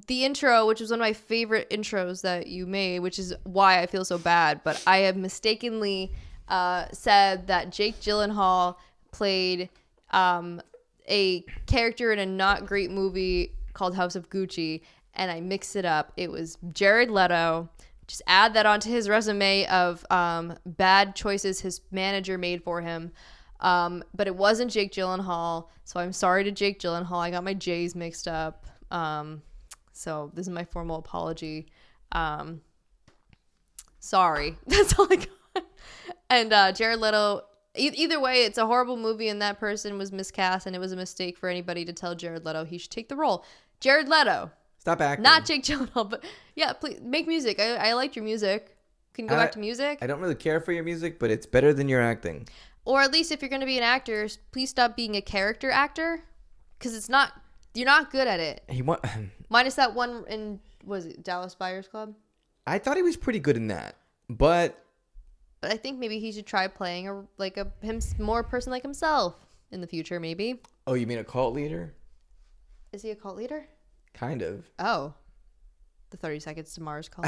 The intro, which was one of my favorite intros that you made, which is why I feel so bad, but I have mistakenly said that Jake Gyllenhaal played a character in a not great movie called House of Gucci, and I mixed it up. It was Jared Leto. Just add that onto his resume of bad choices his manager made for him. But it wasn't Jake Gyllenhaal, so I'm sorry to Jake Gyllenhaal. I got my J's mixed up. So this is my formal apology. Sorry. That's all I got. And Jared Leto, either way, it's a horrible movie, and that person was miscast, and it was a mistake for anybody to tell Jared Leto he should take the role. Jared Leto. Stop acting. Not Jake Gyllenhaal, but yeah, please make music. I liked your music. Can you go back to music? I don't really care for your music, but it's better than your acting. Or at least if you're going to be an actor, please stop being a character actor, because you're not good at it. Minus that one in, was it Dallas Buyers Club? I thought he was pretty good in that, but I think maybe he should try playing more person like himself in the future, maybe. Oh, you mean a cult leader? Is he a cult leader? Kind of. Oh, the 30 Seconds to Mars cult.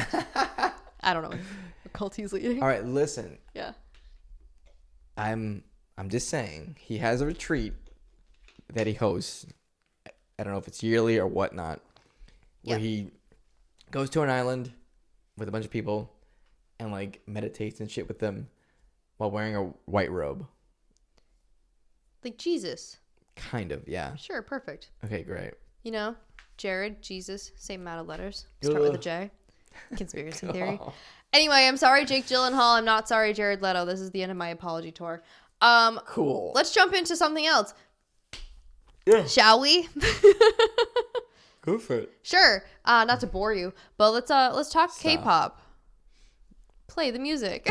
I don't know what cult he's leading. All right, listen. Yeah. I'm just saying he has a retreat that he hosts. I don't know if it's yearly or whatnot, where he goes to an island with a bunch of people and like meditates and shit with them while wearing a white robe. Like Jesus. Kind of, yeah. Sure, perfect. Okay, great. You know, Jared, Jesus, same amount of letters. Start with a J. Conspiracy theory. Anyway, I'm sorry, Jake Gyllenhaal. I'm not sorry, Jared Leto. This is the end of my apology tour. Cool. Let's jump into something else. Yeah. Shall we? Go for it. Sure. Not to bore you, but let's talk Stop. K-pop. Play the music.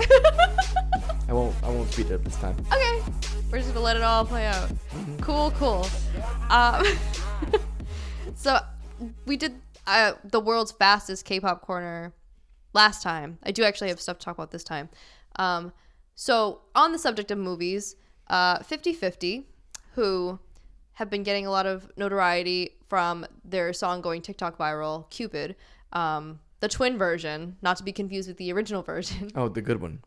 I won't speed it up this time. Okay. We're just gonna let it all play out. Cool. So we did the world's fastest K-pop corner last time. I do actually have stuff to talk about this time. So on the subject of movies, 50/50, who have been getting a lot of notoriety from their song going TikTok viral, Cupid, the the twin version, not to be confused with the original version. Oh, the good one.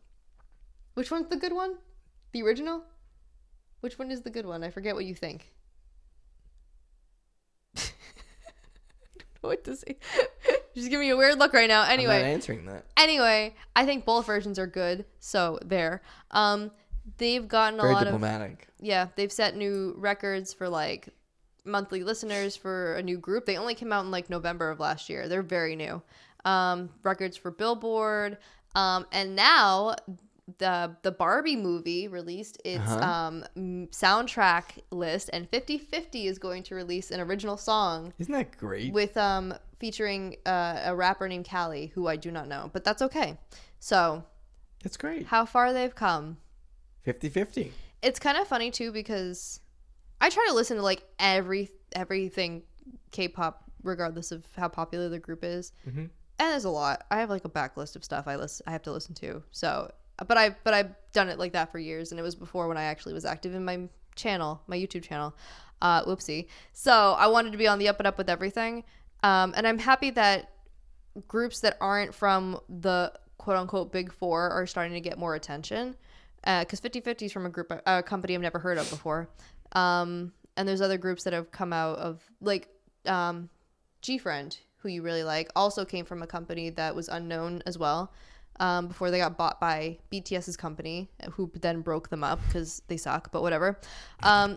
Which one's the good one? The original? Which one is the good one? I forget what you think. What to say? Just give me a weird look right now. Anyway, I'm not answering that. Anyway, I think both versions are good. So there. They've gotten Very a lot diplomatic. Yeah, they've set new records for like monthly listeners for a new group. They only came out in like November of last year. They're very new. Records for Billboard. And now the Barbie movie released its soundtrack list, and 50/50 is going to release an original song. Isn't that great? With featuring a rapper named Callie, who I do not know, but that's okay. So that's great. How far they've come. 50/50. It's kind of funny too, because I try to listen to like everything K-pop, regardless of how popular the group is. Mm-hmm. And there's a lot. I have like a backlist of stuff I have to listen to. So, but I've done it like that for years, and it was before when I actually was active in my channel, my YouTube channel. Whoopsie. So I wanted to be on the up and up with everything. And I'm happy that groups that aren't from the quote unquote big four are starting to get more attention. Because 50/50 is from a company I've never heard of before. And there's other groups that have come out of, like, G-Friend, who you really like, also came from a company that was unknown as well, before they got bought by BTS's company, who then broke them up because they suck, but whatever.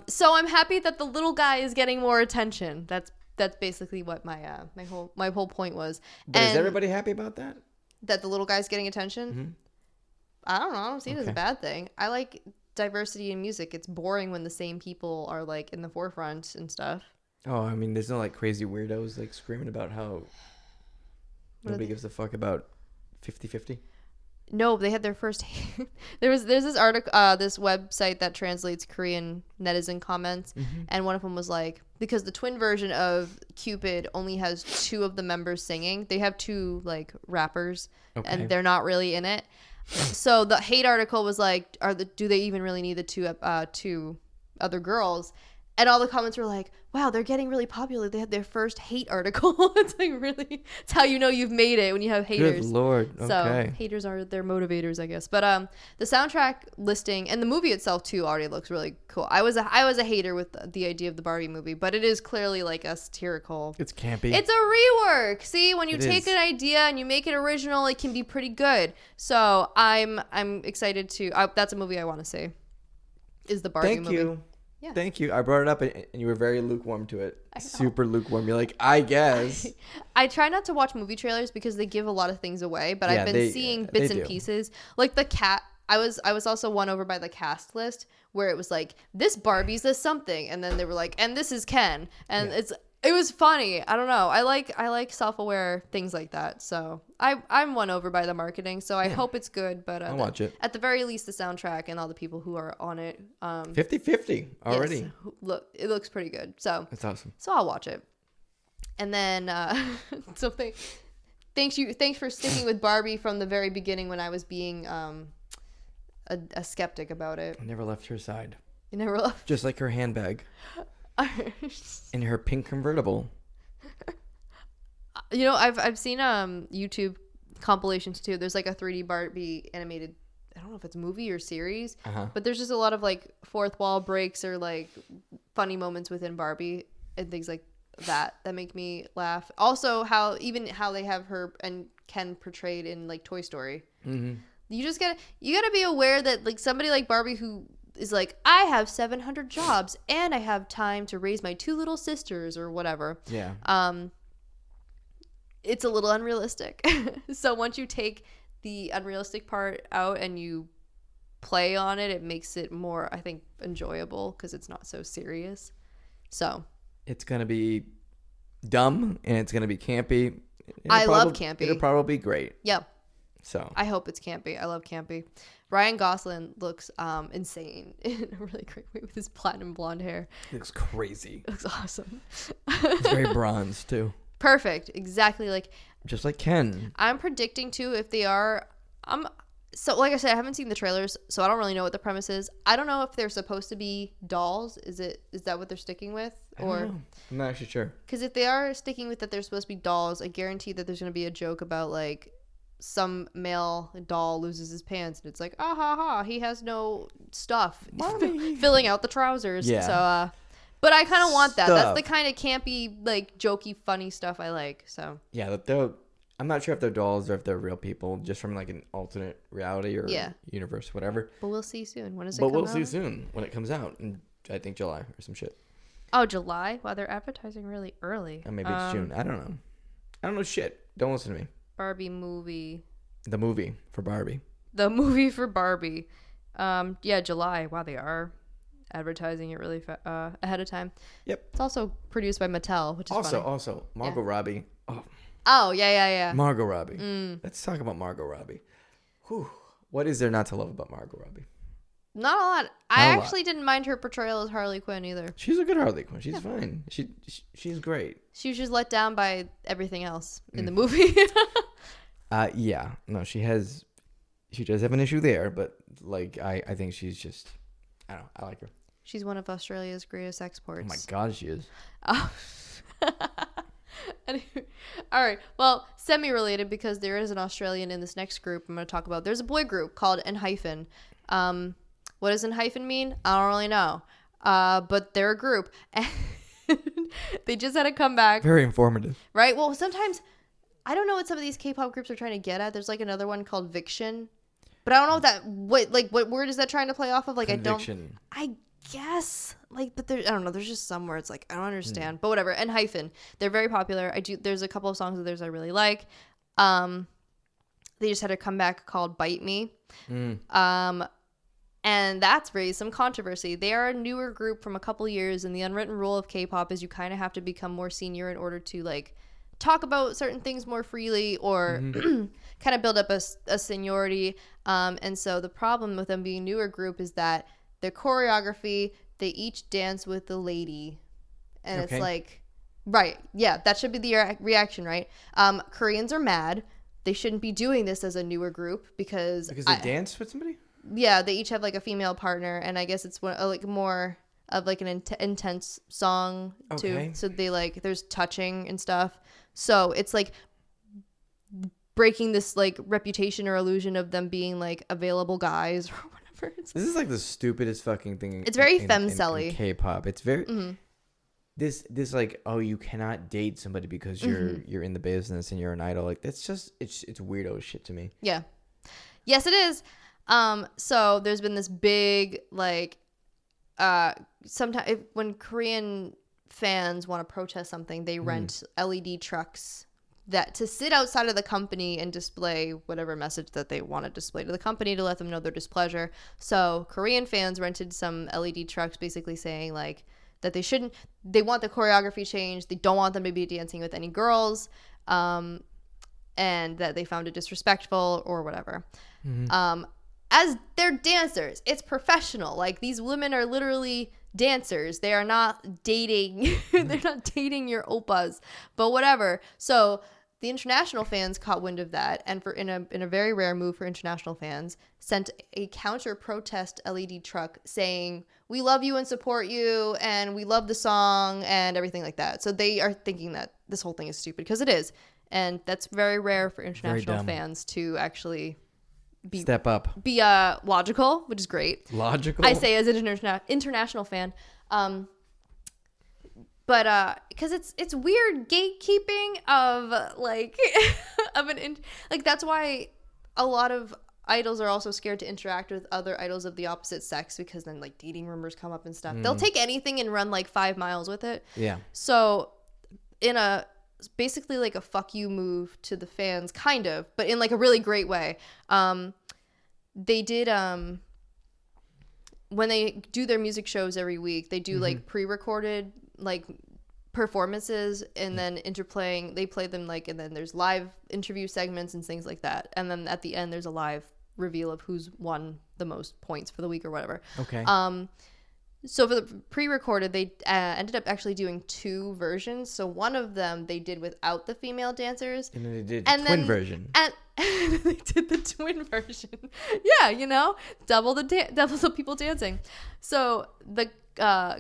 So I'm happy that the little guy is getting more attention. That's basically what my whole point was. But is everybody happy about that? That the little guy's getting attention? Mm-hmm. I don't know. I don't see it as a bad thing. I like diversity in music. It's boring when the same people are like in the forefront and stuff. Oh, I mean, there's no like crazy weirdos like screaming about how nobody gives a fuck about 50/50. No, they had their first. there's this article, this website that translates Korean netizen comments, and one of them was like, because the twin version of Cupid only has 2 of the members singing. They have 2 like rappers, and they're not really in it. So the hate article was like, do they even really need the 2 other girls? And all the comments were like, wow, they're getting really popular. They had their first hate article. It's like, really? It's how you know you've made it, when you have haters. Good Lord. Okay. So haters are their motivators, I guess. But the soundtrack listing and the movie itself too already looks really cool. I was a hater with the idea of the Barbie movie, but it is clearly like a satirical. It's campy. It's a rework. See, when you take an idea and you make it original, it can be pretty good. So I'm excited to. That's a movie I want to see. Is the Barbie movie? Thank you. Yeah. Thank you. I brought it up and you were very lukewarm to it. Super lukewarm. You're like, I guess. I try not to watch movie trailers because they give a lot of things away, but I've been seeing bits and pieces. Like the cat. I was also won over by the cast list where it was like, this Barbie's a something, and then they were like, and this is Ken, and it was funny. I don't know. I like self-aware things like that. So I'm won over by the marketing. So I hope it's good. But I'll watch it. At the very least, the soundtrack and all the people who are on it. 50/50 already. Yes, look, it looks pretty good. So that's awesome. So I'll watch it. And then thanks for sticking with Barbie from the very beginning when I was being a skeptic about it. I never left her side. You never left. Just like her handbag. In her pink convertible. You know, I've seen YouTube compilations too. There's like a 3D Barbie animated, I don't know if it's movie or series, but there's just a lot of like fourth wall breaks or like funny moments within Barbie and things like that make me laugh. Also, how they have her and Ken portrayed in like Toy Story. Mm-hmm. You gotta be aware that like somebody like Barbie who is like, I have 700 jobs and I have time to raise my 2 little sisters or whatever. Yeah. It's a little unrealistic. So once you take the unrealistic part out and you play on it, it makes it more, I think, enjoyable because it's not so serious. So it's gonna be dumb and it's gonna be campy. I love campy. It'll probably be great. Yeah. So I hope it's campy. I love campy. Ryan Gosling looks insane in a really great way with his platinum blonde hair. He looks crazy. It looks awesome. He's very bronze too. Perfect. Exactly like. Just like Ken. I'm predicting too if they are. So, like I said, I haven't seen the trailers, so I don't really know what the premise is. I don't know if they're supposed to be dolls. Is that what they're sticking with? Or I don't know. I'm not actually sure. Because if they are sticking with that they're supposed to be dolls, I guarantee that there's going to be a joke about, like, some male doll loses his pants, and it's like, ah ha ha, he has no stuff filling out the trousers. Yeah. So, but I kind of want that. That's Stuff. the kind of campy, like, jokey, funny stuff I like. So Yeah, I'm not sure if they're dolls or if they're real people, just from like an alternate reality or universe, whatever. But we'll see soon. When does it come out? But we'll see soon when it comes out. In, I think July or some shit. Oh, July? Wow, they're advertising really early. Or maybe it's June. I don't know. I don't know shit. Don't listen to me. Barbie movie. The movie for Barbie. The movie for Barbie. Yeah, July. Wow, they are advertising it really ahead of time. Yep. It's also produced by Mattel, which is funny. Also, Margot Robbie. Oh, yeah. Margot Robbie. Let's talk about Margot Robbie. Whew. What is there not to love about Margot Robbie? Not a lot. I actually didn't mind her portrayal as Harley Quinn either. She's a good Harley Quinn. She's fine. She's great. She was just let down by everything else in the movie. Yeah. No, she does have an issue there, but like I think she's just, I don't know, I like her. She's one of Australia's greatest exports. Oh my God, she is. Oh. All right. Well, semi-related, because there is an Australian in this next group I'm going to talk about. There's a boy group called N-. What does N- mean? I don't really know. But they're a group. And they just had a comeback. Very informative. Right? Well, sometimes I don't know what some of these K-pop groups are trying to get at. There's like another one called Viction. But I don't know what word is that trying to play off of? Like, Conviction. I guess, like, but I don't know, there's just some where it's like I don't understand, but whatever. And they're very popular. There's a couple of songs of theirs I really like. They just had a comeback called Bite Me. And that's raised some controversy. They are a newer group from a couple years, and the unwritten rule of K-pop is you kind of have to become more senior in order to like talk about certain things more freely, or kind of build up a seniority. And so the problem with them being a newer group is that their choreography, they each dance with the lady. And It's like, right. Yeah, that should be the reaction, right? Koreans are mad. They shouldn't be doing this as a newer group because they dance with somebody? Yeah, they each have like a female partner, and I guess it's like more of like an intense song too. So they like, there's touching and stuff. So it's like breaking this like reputation or illusion of them being like available guys or whatever. This is like the stupidest fucking thing. It's very femcelly in K-pop. It's very this like, oh, you cannot date somebody because you're in the business and you're an idol. Like that's just it's weirdo shit to me. Yeah. Yes, it is. So there's been this big like sometimes when Korean fans want to protest something, they rent LED trucks that to sit outside of the company and display whatever message that they want to display to the company to let them know their displeasure. So Korean fans rented some LED trucks basically saying like that they want the choreography changed. They don't want them to be dancing with any girls, and that they found it disrespectful or whatever. As they're dancers, it's professional. Like these women are literally dancers. They are not dating. They're not dating your oppas, but whatever. So the international fans caught wind of that, and in a very rare move for international fans, sent a counter protest LED truck saying, "We love you and support you, and we love the song," and everything like that. So they are thinking that this whole thing is stupid, because it is, and that's very rare for international fans to actually step up, be logical, which is great. Logical, I say as an international fan. But because it's weird gatekeeping of like like that's why a lot of idols are also scared to interact with other idols of the opposite sex, because then like dating rumors come up and stuff. They'll take anything and run like 5 miles with it. Yeah. So in a basically like a fuck you move to the fans, kind of, but in like a really great way. They did when they do their music shows every week, they do like pre-recorded like performances, and then they play them like, and then there's live interview segments and things like that, and then at the end there's a live reveal of who's won the most points for the week or whatever. So for the pre-recorded, they ended up actually doing 2 versions. So one of them they did without the female dancers, and then they did the twin version. And they did the twin version. Yeah, double the people dancing. So the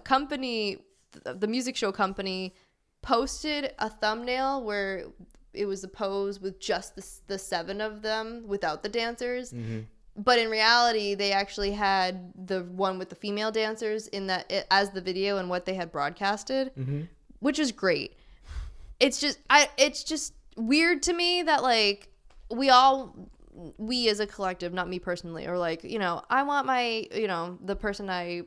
company, the music show company, posted a thumbnail where it was a pose with just the 7 of them without the dancers. Mm-hmm. But in reality, they actually had the one with the female dancers in that as the video and what they had broadcasted, mm-hmm. which is great. It's just weird to me that like we as a collective, not me personally, or like, I want my, the person I,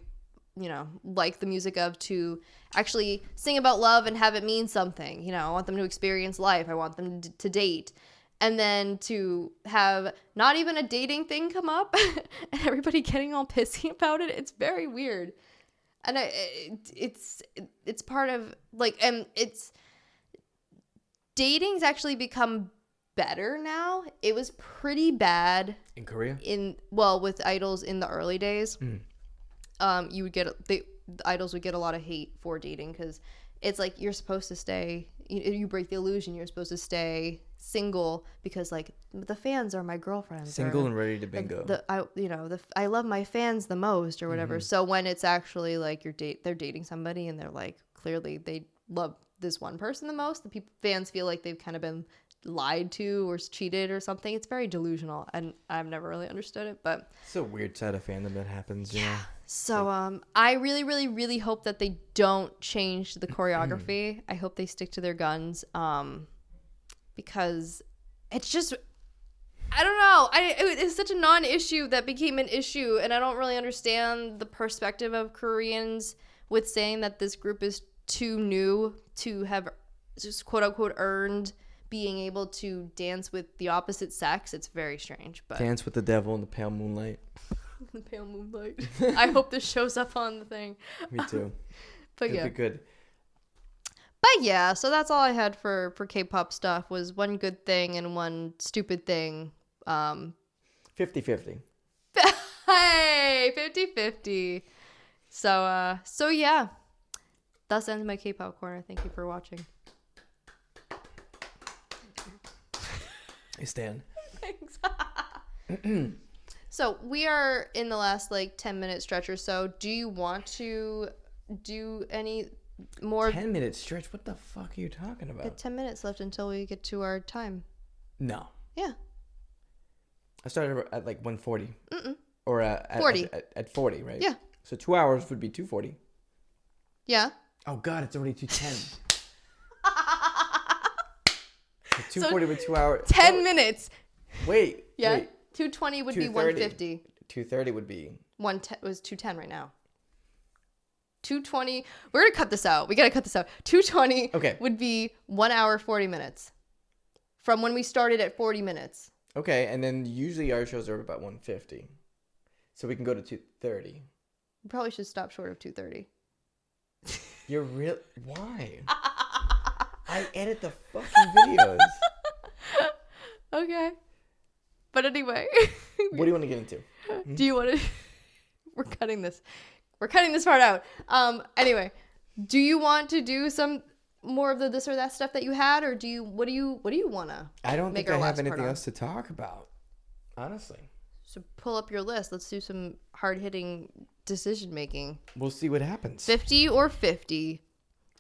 like the music of to actually sing about love and have it mean something. I want them to experience life. I want them to date. And then to have not even a dating thing come up and everybody getting all pissy about it, it's very weird. And it's part of like, and it's dating's actually become better now. It was pretty bad in Korea. With idols in the early days, you would the idols would get a lot of hate for dating because it's like you're supposed to stay. You break the illusion. You're supposed to stay single because like the fans are my girlfriends. Single and ready to bingo. I love my fans the most or whatever. Mm-hmm. So when it's actually like they're dating somebody and they're like clearly they love this one person the most, fans feel like they've kind of been lied to or cheated or something. It's very delusional and I've never really understood it, but it's a weird side of fandom that happens. Yeah. So I really, really, really hope that they don't change the choreography. I hope they stick to their guns. Because it's just, I don't know. It's such a non-issue that became an issue, and I don't really understand the perspective of Koreans with saying that this group is too new to have just quote unquote earned being able to dance with the opposite sex. It's very strange. But dance with the devil in the pale moonlight. The pale moonlight. I hope this shows up on the thing. Me too. But it'd be good. But yeah, so that's all I had for K-pop stuff was one good thing and one stupid thing. 50-50. Hey, 50-50. So yeah. Thus ends my K-pop corner. Thank you for watching. I stand. Thanks. So we are in the last 10-minute stretch or so. Do you want to do any more 10-minute stretch? What the fuck are you talking about? We have 10 minutes left until we get to our time. No. Yeah. I started at 1:40. Mm-mm. Or at 40. At 40, right? Yeah. So 2 hours would be 2:40. Yeah. Oh god, it's already 2:10. 2:40 with 2 hours. 10 minutes. Wait. Yeah. Wait. 2:20 would be 1:50. 2:30 would be 1:10 was 2:10 right now. 2:20. We're gonna cut this out. We gotta cut this out. 2:20. Okay. Would be 1 hour 40 minutes from when we started at 40 minutes. Okay, and then usually our shows are about 1:50, so we can go to 2:30. We probably should stop short of 2:30. You're real? Why? I edit the fucking videos. Okay. But anyway. What do you want to get into? Do you want to... We're cutting this part out. Anyway, do you want to do some more of the this or that stuff that you had, or what do you want to I don't think I have anything else to talk about, honestly. So pull up your list. Let's do some hard-hitting decision-making. We'll see what happens. 50 or 50.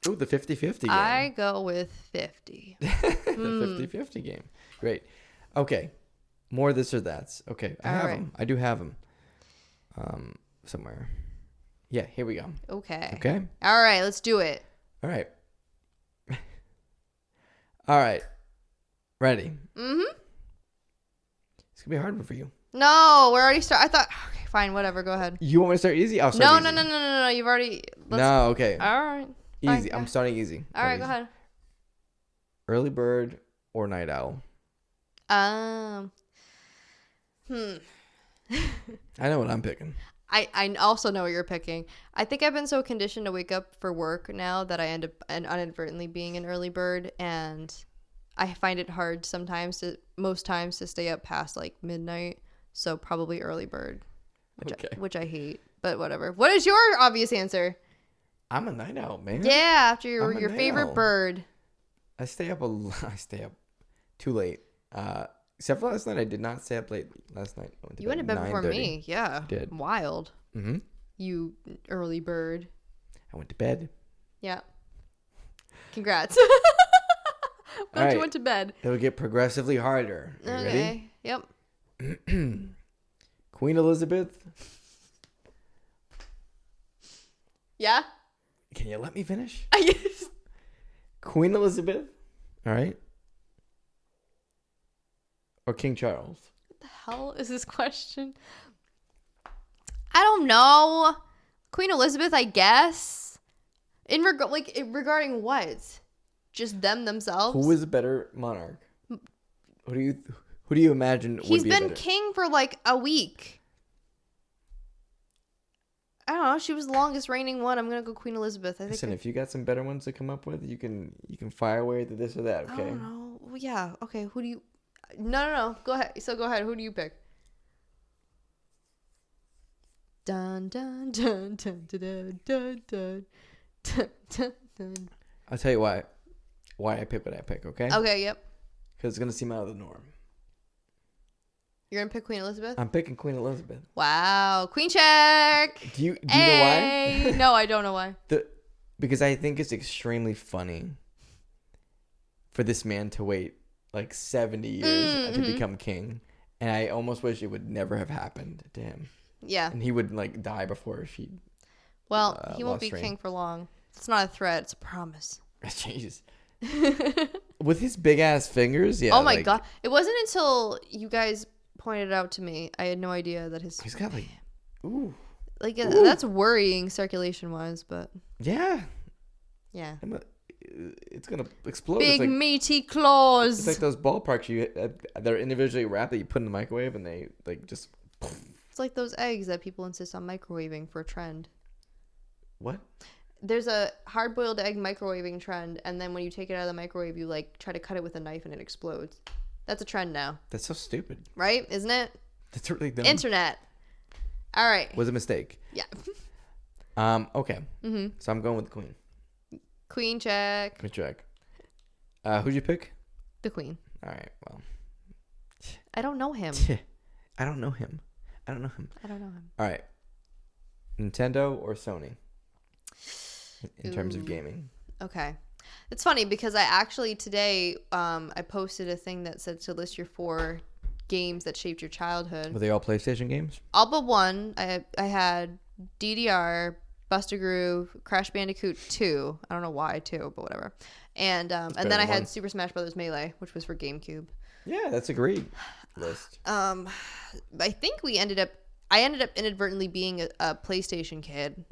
Ooh, the 50-50 game. I go with 50. The 50-50 game. Great. Okay. More this or that's. Okay. I have them. I do have them. Somewhere. Yeah, here we go. Okay. All right, let's do it. All right. All right. Ready? Mm-hmm. It's going to be a hard one for you. No, we're already I thought, okay, fine, whatever, go ahead. You want me to start easy? I'll start easy. No, you've already. No, okay. All right. Easy. Fine, yeah. I'm starting easy. All right, go ahead. Early bird or night owl? I know what I'm picking. I also know what you're picking. I think I've been so conditioned to wake up for work now that I end up inadvertently being an early bird, and I find it hard most times to stay up past midnight. So probably early bird, which I hate. but whatever. What is your obvious answer? I'm a night owl, man. Yeah, after your favorite bird. I stay up too late. Except for last night, I did not stay up late last night. You went to bed before me. Yeah. I did. Wild. Mm-hmm. You early bird. I went to bed. Yeah. Congrats. Glad you went to bed. It'll get progressively harder. You ready? Yep. Queen Elizabeth. Yeah? Can you let me finish? Yes. Queen Elizabeth. All right. Or King Charles. What the hell is this question? I don't know. Queen Elizabeth, I guess. Regarding what? Just them themselves? Who is a better monarch? Who do you imagine would be He's been king for like a week. I don't know. She was the longest reigning one. I'm gonna go Queen Elizabeth. Listen, if you got some better ones to come up with, you can fire away to this or that. Okay. I don't know. Well, yeah. Okay. Who do you? No. Go ahead. So go ahead. Who do you pick? Dun dun dun dun dun dun dun dun dun dun. I'll tell you why I pick what I pick. Okay. Okay. Yep. Because it's gonna seem out of the norm. You're gonna pick Queen Elizabeth? I'm picking Queen Elizabeth. Wow. Queen check. Do you know why? No, I don't know why. Because I think it's extremely funny for this man to wait like 70 years to become king. And I almost wish it would never have happened to him. Yeah. And he would like die before she. Well, he won't be king for long. It's not a threat. It's a promise. Jeez. With his big ass fingers, yeah. Oh my god! It wasn't until you guys pointed it out to me. I had no idea that he's got like, ooh, like that's worrying circulation wise, but yeah. It's gonna explode. Big meaty claws. It's like those ballparks they're individually wrapped that you put in the microwave and they like just. It's like those eggs that people insist on microwaving for a trend. What? There's a hard-boiled egg microwaving trend, and then when you take it out of the microwave, you like try to cut it with a knife and it explodes. That's a trend now. That's so stupid. Right? Isn't it? That's really dumb. Internet. All right. Was a mistake. Yeah. Okay. Mm-hmm. So I'm going with the queen. Queen check. Queen check. Who'd you pick? The queen. All right. Well. I don't know him. I don't know him. I don't know him. All right. Nintendo or Sony? In terms of gaming. Okay. It's funny because I actually today I posted a thing that said to list your 4 games that shaped your childhood. Were they all PlayStation games? All but one. I had DDR, Buster Groove, Crash Bandicoot 2. I don't know why 2, but whatever. And then I had Super Smash Bros. Melee, which was for GameCube. Yeah, that's a great list. I think I ended up inadvertently being a PlayStation kid.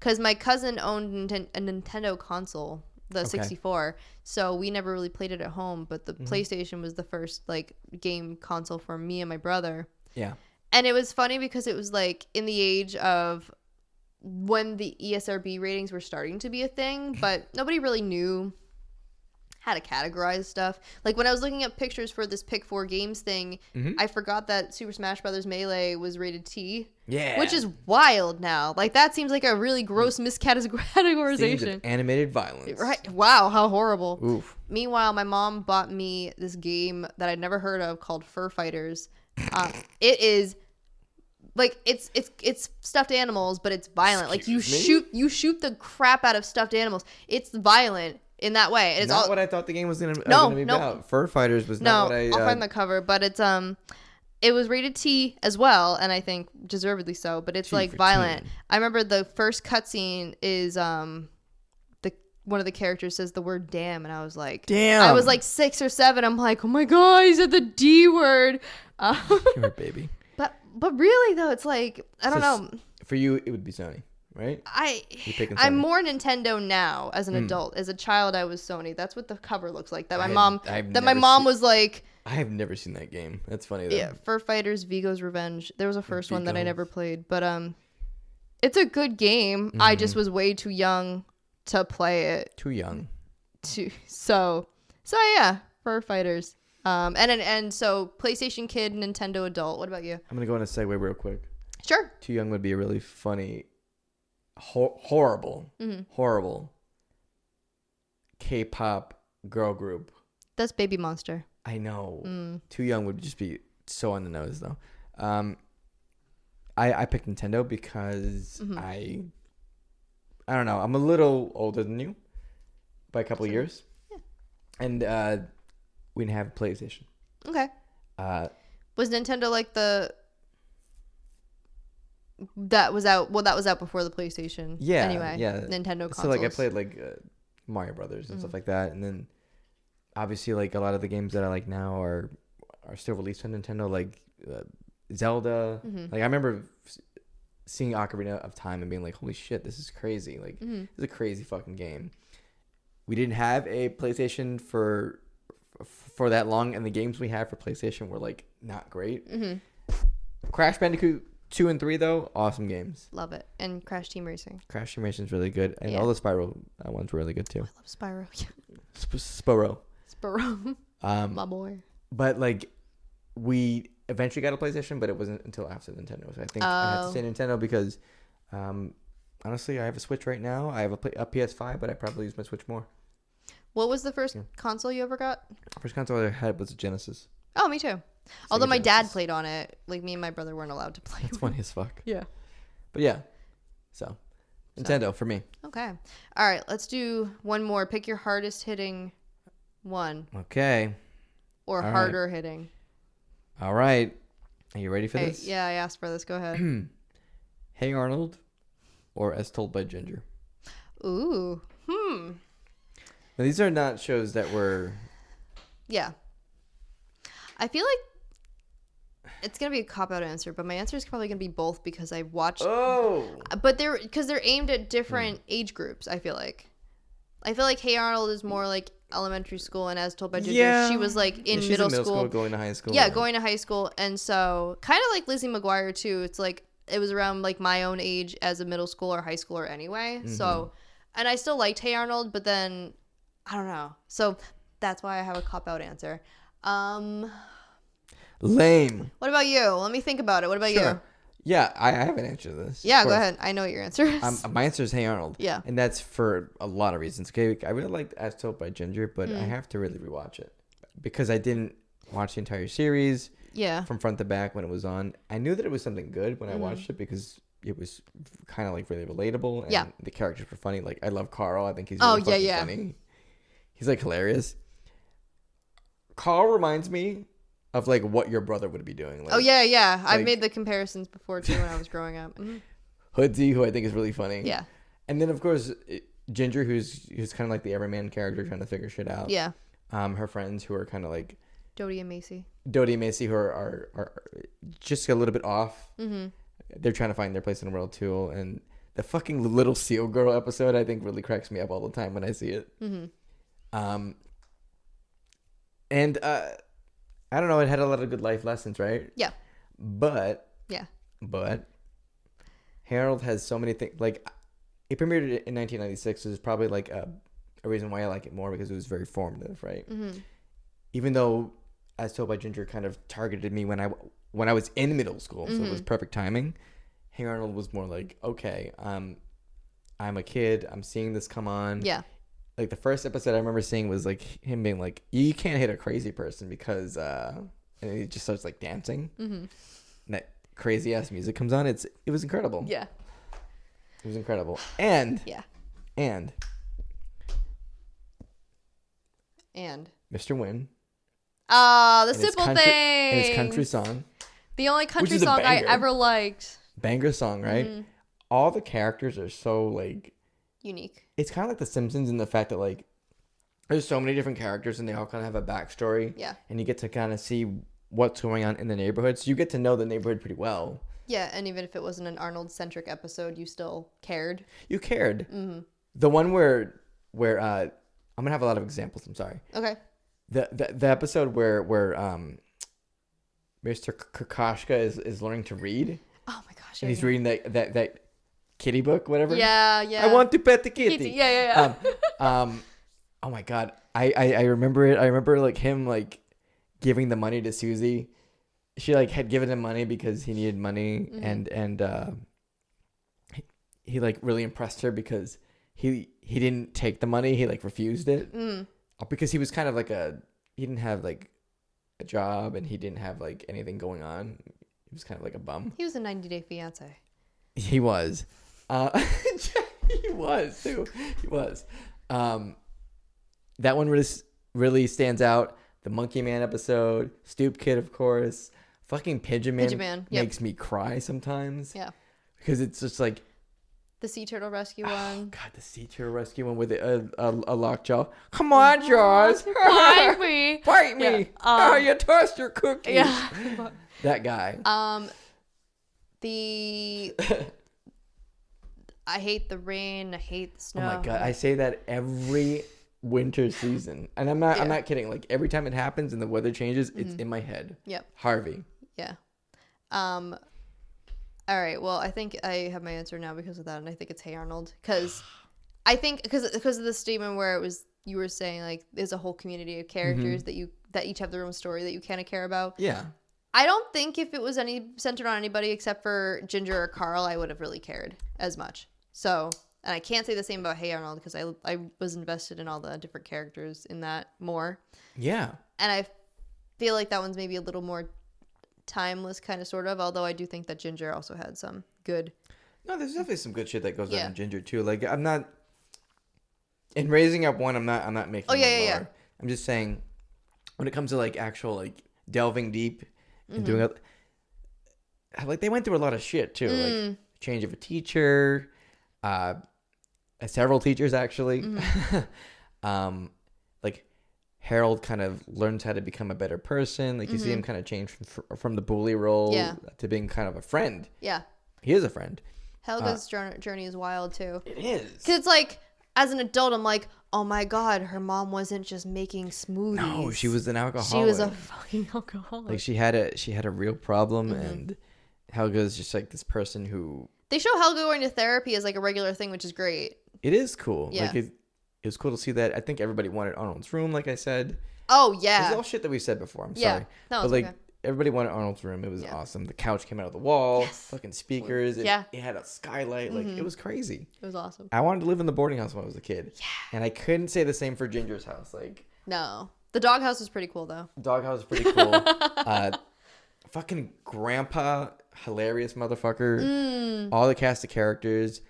Because my cousin owned a Nintendo console, the 64, so we never really played it at home, but the PlayStation was the first like game console for me and my brother. Yeah. And it was funny because it was like in the age of when the ESRB ratings were starting to be a thing, but nobody really knew how to categorize stuff. Like when I was looking up pictures for this Pick 4 Games thing, I forgot that Super Smash Bros. Melee was rated T. Yeah. Which is wild now. Like that seems like a really gross miscategorization. Animated violence. Right. Wow, how horrible. Oof. Meanwhile, my mom bought me this game that I'd never heard of called Fur Fighters. It is like it's stuffed animals, but it's violent. Excuse me? You shoot the crap out of stuffed animals. It's violent. In that way, it's not what I thought the game was gonna be about. Fur Fighters was not what I. I'll find the cover, but it's it was rated T as well, and I think deservedly so. But it's like violent. Teen. I remember the first cutscene is one of the characters says the word "damn," and I was like, "Damn!" I was like 6 or 7. I'm like, "Oh my god, he said the D word." You're a baby. But really though, it's like I don't know. For you, it would be Sony. Right? I'm more Nintendo now as an adult. As a child, I was Sony. That's what the cover looks like. My mom was like. I have never seen that game. That's funny though. Yeah, Fur Fighters, Vigo's Revenge. There was a first one that I never played, but it's a good game. I just was way too young to play it. Too young. So yeah, Fur Fighters. And so PlayStation kid, Nintendo adult. What about you? I'm gonna go on a segue real quick. Sure. Too Young would be a really funny, horrible K-pop girl group. That's Baby Monster. I know. Too Young would just be so on the nose, though. I picked Nintendo because I don't know. I'm a little older than you by a couple of years. Yeah. And we didn't have a PlayStation. Okay. Was Nintendo like that was out before the PlayStation? Yeah. Anyway. Yeah. Nintendo consoles. So like I played like Mario Brothers and stuff like that, and then obviously like a lot of the games that I like now are still released on Nintendo, like Zelda. Like I remember seeing Ocarina of Time and being like, holy shit, this is crazy. Like this is a crazy fucking game. We didn't have a PlayStation for that long, and the games we had for PlayStation were like not great. Crash Bandicoot 2 and 3 though, awesome games. Love it. And Crash Team Racing. Crash Team Racing is really good, and all the Spyro ones were really good too. Oh, I love Spyro. Spyro. My boy. But like we eventually got a PlayStation, but it wasn't until after Nintendo. So I think I have to say Nintendo because honestly, I have a Switch right now. I have a PS5, but I probably use my Switch more. What was the first console you ever got? First console I had was a Genesis. Oh, me too. Although my dad played on it, like me and my brother weren't allowed to play. That's funny as fuck. Yeah. But yeah, so Nintendo for me. Okay. All right, let's do one more. Pick your hardest hitting one. Okay. Or All harder right. hitting. All right. Are you ready for this? Yeah, I asked for this. Go ahead. Hey Arnold, or As Told by Ginger. Ooh. Now, these are not shows that were. Yeah. I feel like it's gonna be a cop-out answer, but my answer is probably gonna be both because I watched. Oh. But they're aimed at different age groups. I feel like Hey Arnold is more like elementary school, and As Told by Ginger, she was like in middle school, going to high school. Yeah, going to high school, and so kind of like Lizzie McGuire too. It's like it was around like my own age as a middle schooler or high schooler anyway. So, and I still liked Hey Arnold, but then I don't know. So that's why I have a cop-out answer. Lame. What about you? Let me think about it. What about you? Yeah, I have an answer to this. Yeah, go ahead. I know what your answer is. My answer is Hey Arnold. Yeah. And that's for a lot of reasons. Okay, I really liked As Told by Ginger, but I have to really rewatch it because I didn't watch the entire series. Yeah. From front to back when it was on. I knew that it was something good when I watched it because it was kind of like really relatable and the characters were funny. Like I love Carl. I think he's really fucking funny. He's like hilarious. Carl reminds me of like what your brother would be doing. Like, yeah. I've made the comparisons before too when I was growing up. Hoodie, who I think is really funny. Yeah. And then of course Ginger, who's kind of like the everyman character trying to figure shit out. Yeah. Her friends who are kind of like Dodie and Macy, who are just a little bit off. They're trying to find their place in the world too. And the fucking Little Seal Girl episode, I think, really cracks me up all the time when I see it. And I don't know, it had a lot of good life lessons, right? Yeah. But Harold has so many things. Like, it premiered in 1996, so there's probably like a reason why I like it more because it was very formative, right? Even though As Told by Ginger kind of targeted me when I was in middle school, so it was perfect timing. Hey Arnold was more like, okay, I'm a kid, I'm seeing this come on. Yeah. Like the first episode I remember seeing was like him being like, you can't hit a crazy person because and he just starts like dancing. And that crazy ass music comes on. It was incredible. Yeah. It was incredible. And Mr. Wynn. The Simple Thing. And his country song. The only country song I ever liked. Banger song, right? All the characters are so like unique. It's kind of like The Simpsons in the fact that like there's so many different characters and they all kind of have a backstory. Yeah. And you get to kind of see what's going on in the neighborhood. So you get to know the neighborhood pretty well. Yeah, and even if it wasn't an Arnold-centric episode, you still cared. You cared. The one where I'm gonna have a lot of examples. I'm sorry. Okay. The episode where Mr. Kokoschka is learning to read. Oh my gosh! And he's reading that kitty book, whatever. Yeah. I want to pet the kitty. Yeah. Oh my god, I remember it. I remember like him like giving the money to Susie, she like had given him money because he needed money, and he like really impressed her because he didn't take the money. He like refused it because he was kind of like he didn't have like a job and he didn't have like anything going on. He was kind of like a bum. He was a 90-day fiance. He was. He was too. He was. That one really stands out. The Monkey Man episode, Stoop Kid, of course. Fucking Pigeon Man makes me cry sometimes. Yeah. Because it's just like the sea turtle rescue one. Oh God, the sea turtle rescue one with a lockjaw. Come on, Jaws. Bite me. Bite me. Yeah. You tossed your cookies. Yeah. That guy. I hate the rain. I hate the snow. Oh my God, I say that every winter season, and I'm not kidding. Like every time it happens and the weather changes, it's in my head. Yep. Harvey. Yeah. All right. Well, I think I have my answer now because of that, and I think it's Hey Arnold, because I think because of the statement where you were saying like there's a whole community of characters that each have their own story that you kind of care about. Yeah. I don't think if it was centered on anybody except for Ginger or Carl, I would have really cared as much. So, and I can't say the same about Hey Arnold because I was invested in all the different characters in that more. Yeah. And I feel like that one's maybe a little more timeless, kind of, sort of. Although I do think that Ginger also had some good. No, there's definitely some good shit that goes on in Ginger too. Like I'm not in raising up one. I'm not making. Oh yeah. I'm just saying, when it comes to like actual like delving deep and doing it, like they went through a lot of shit too. Like change of a teacher. Several teachers actually. Like Harold kind of learns how to become a better person. Like you see him kind of change from the bully role to being kind of a friend. Yeah, he is a friend. Helga's journey is wild too. It is, because it's like as an adult, I'm like, oh my God, her mom wasn't just making smoothies. No, she was an alcoholic. She was a fucking alcoholic. Like she had a real problem, and Helga's just like this person who. They show Helga going to therapy as like a regular thing, which is great. It is cool. Yeah. Like it was cool to see that. I think everybody wanted Arnold's room, like I said. Oh yeah. It's all shit that we said before. I'm sorry. No, but like everybody wanted Arnold's room. It was awesome. The couch came out of the wall. Yes. Fucking speakers. It had a skylight. Like it was crazy. It was awesome. I wanted to live in the boarding house when I was a kid. Yeah. And I couldn't say the same for Ginger's house. Like no. The doghouse was pretty cool though. Doghouse was pretty cool. Fucking grandpa, hilarious motherfucker. All the cast of characters.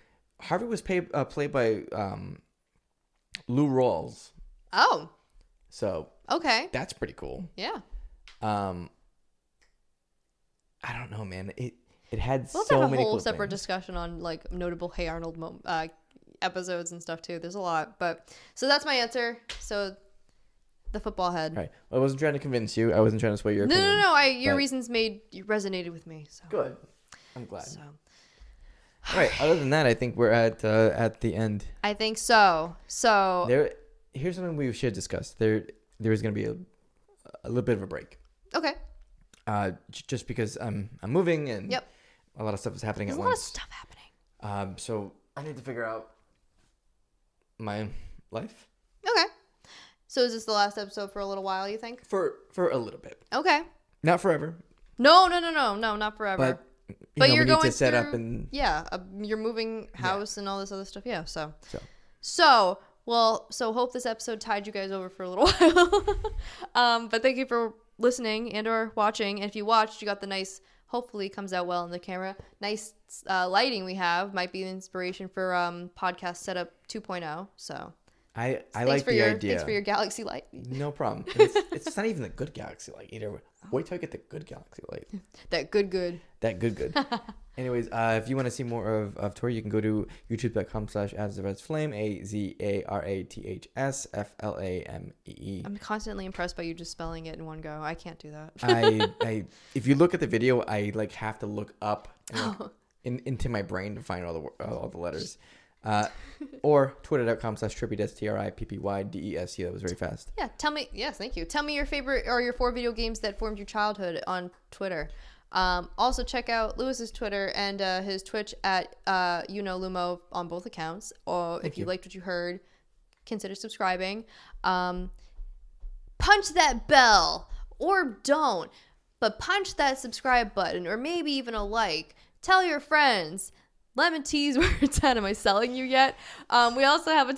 Harvey was played by Lou Rawls. Oh. So okay. That's pretty cool. Yeah. I don't know, man. It had we'll so have many a whole cool separate things. Discussion on like notable Hey Arnold episodes and stuff too. There's a lot, but so that's my answer. So the football head. Right. Well, I wasn't trying to convince you. I wasn't trying to sway your opinion. No. Your reasons resonated with me. So good. I'm glad. So. All right. Other than that, I think we're at the end. I think so. So here's something we should discuss. There is going to be a little bit of a break. Okay. Just because I'm moving and a lot of stuff is happening at once. There's a lot of stuff happening. So I need to figure out my life. Okay. So is this the last episode for a little while, you think? For a little bit. Okay. Not forever. No, not forever. But you're we going need to set through, up and you're moving house and all this other stuff. Yeah. So hope this episode tied you guys over for a little while. But thank you for listening and or watching. And if you watched, you got the nice, hopefully comes out well in the camera, nice lighting we have. Might be an inspiration for podcast setup 2.0. So I like the idea. Thanks for your galaxy light. No problem. It's not even a good galaxy light either. Wait till I get the good galaxy light. That good. Anyways, if you want to see more of Tory, you can go to youtube.com/AzTheRedsFlame, AZARATHSFLAMEE. I'm constantly impressed by you just spelling it in one go. I can't do that. I if you look at the video, I like have to look up and into my brain to find all the letters. Or twitter.com/trippydes, TRIPPYDES. That was very fast. Yeah, thank you. Tell me your favorite or your 4 video games that formed your childhood on Twitter. Also check out Lewis's Twitter and his Twitch at Lumo on both accounts. Or if you liked what you heard, consider subscribing. Punch that bell or don't. but punch that subscribe button or maybe even a like. Tell your friends. LEM'n'TEA's where it's at. Am I selling you yet? We also have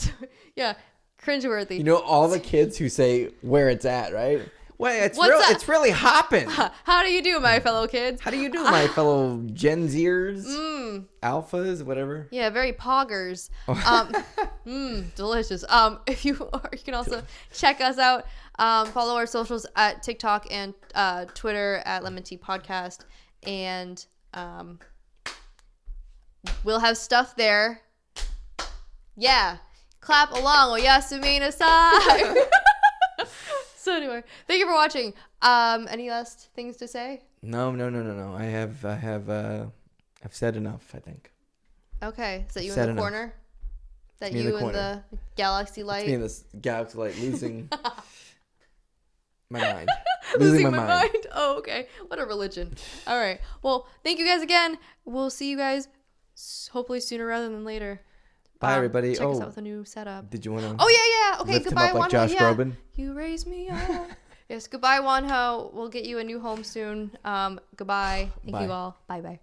cringeworthy. You know all the kids who say where it's at, right? Well, it's really hopping. How do you do, my fellow kids? How do you do, my fellow Gen Zers? Alphas, whatever. Yeah, very poggers. Delicious. If you can also check us out. Follow our socials at TikTok and Twitter at LEM'n'TEA Podcast, and we'll have stuff there. Yeah, clap along. Oyasumi-na-sai. So anyway, thank you for watching. Any last things to say? No. I've said enough, I think. Okay. Is that you in the corner? Is that you in the galaxy light? It's me in this galaxy light losing my mind. Losing my mind. Oh, okay. What a religion. All right. Well, thank you guys again. We'll see you guys hopefully sooner rather than later. Bye, everybody. Check us out with a new setup. Did you want to? Oh, yeah. Okay, lift goodbye, him up like Wanho. Josh Groban? You raise me up. Yes, goodbye, Wanho. We'll get you a new home soon. Goodbye. Thank you all. Bye-bye.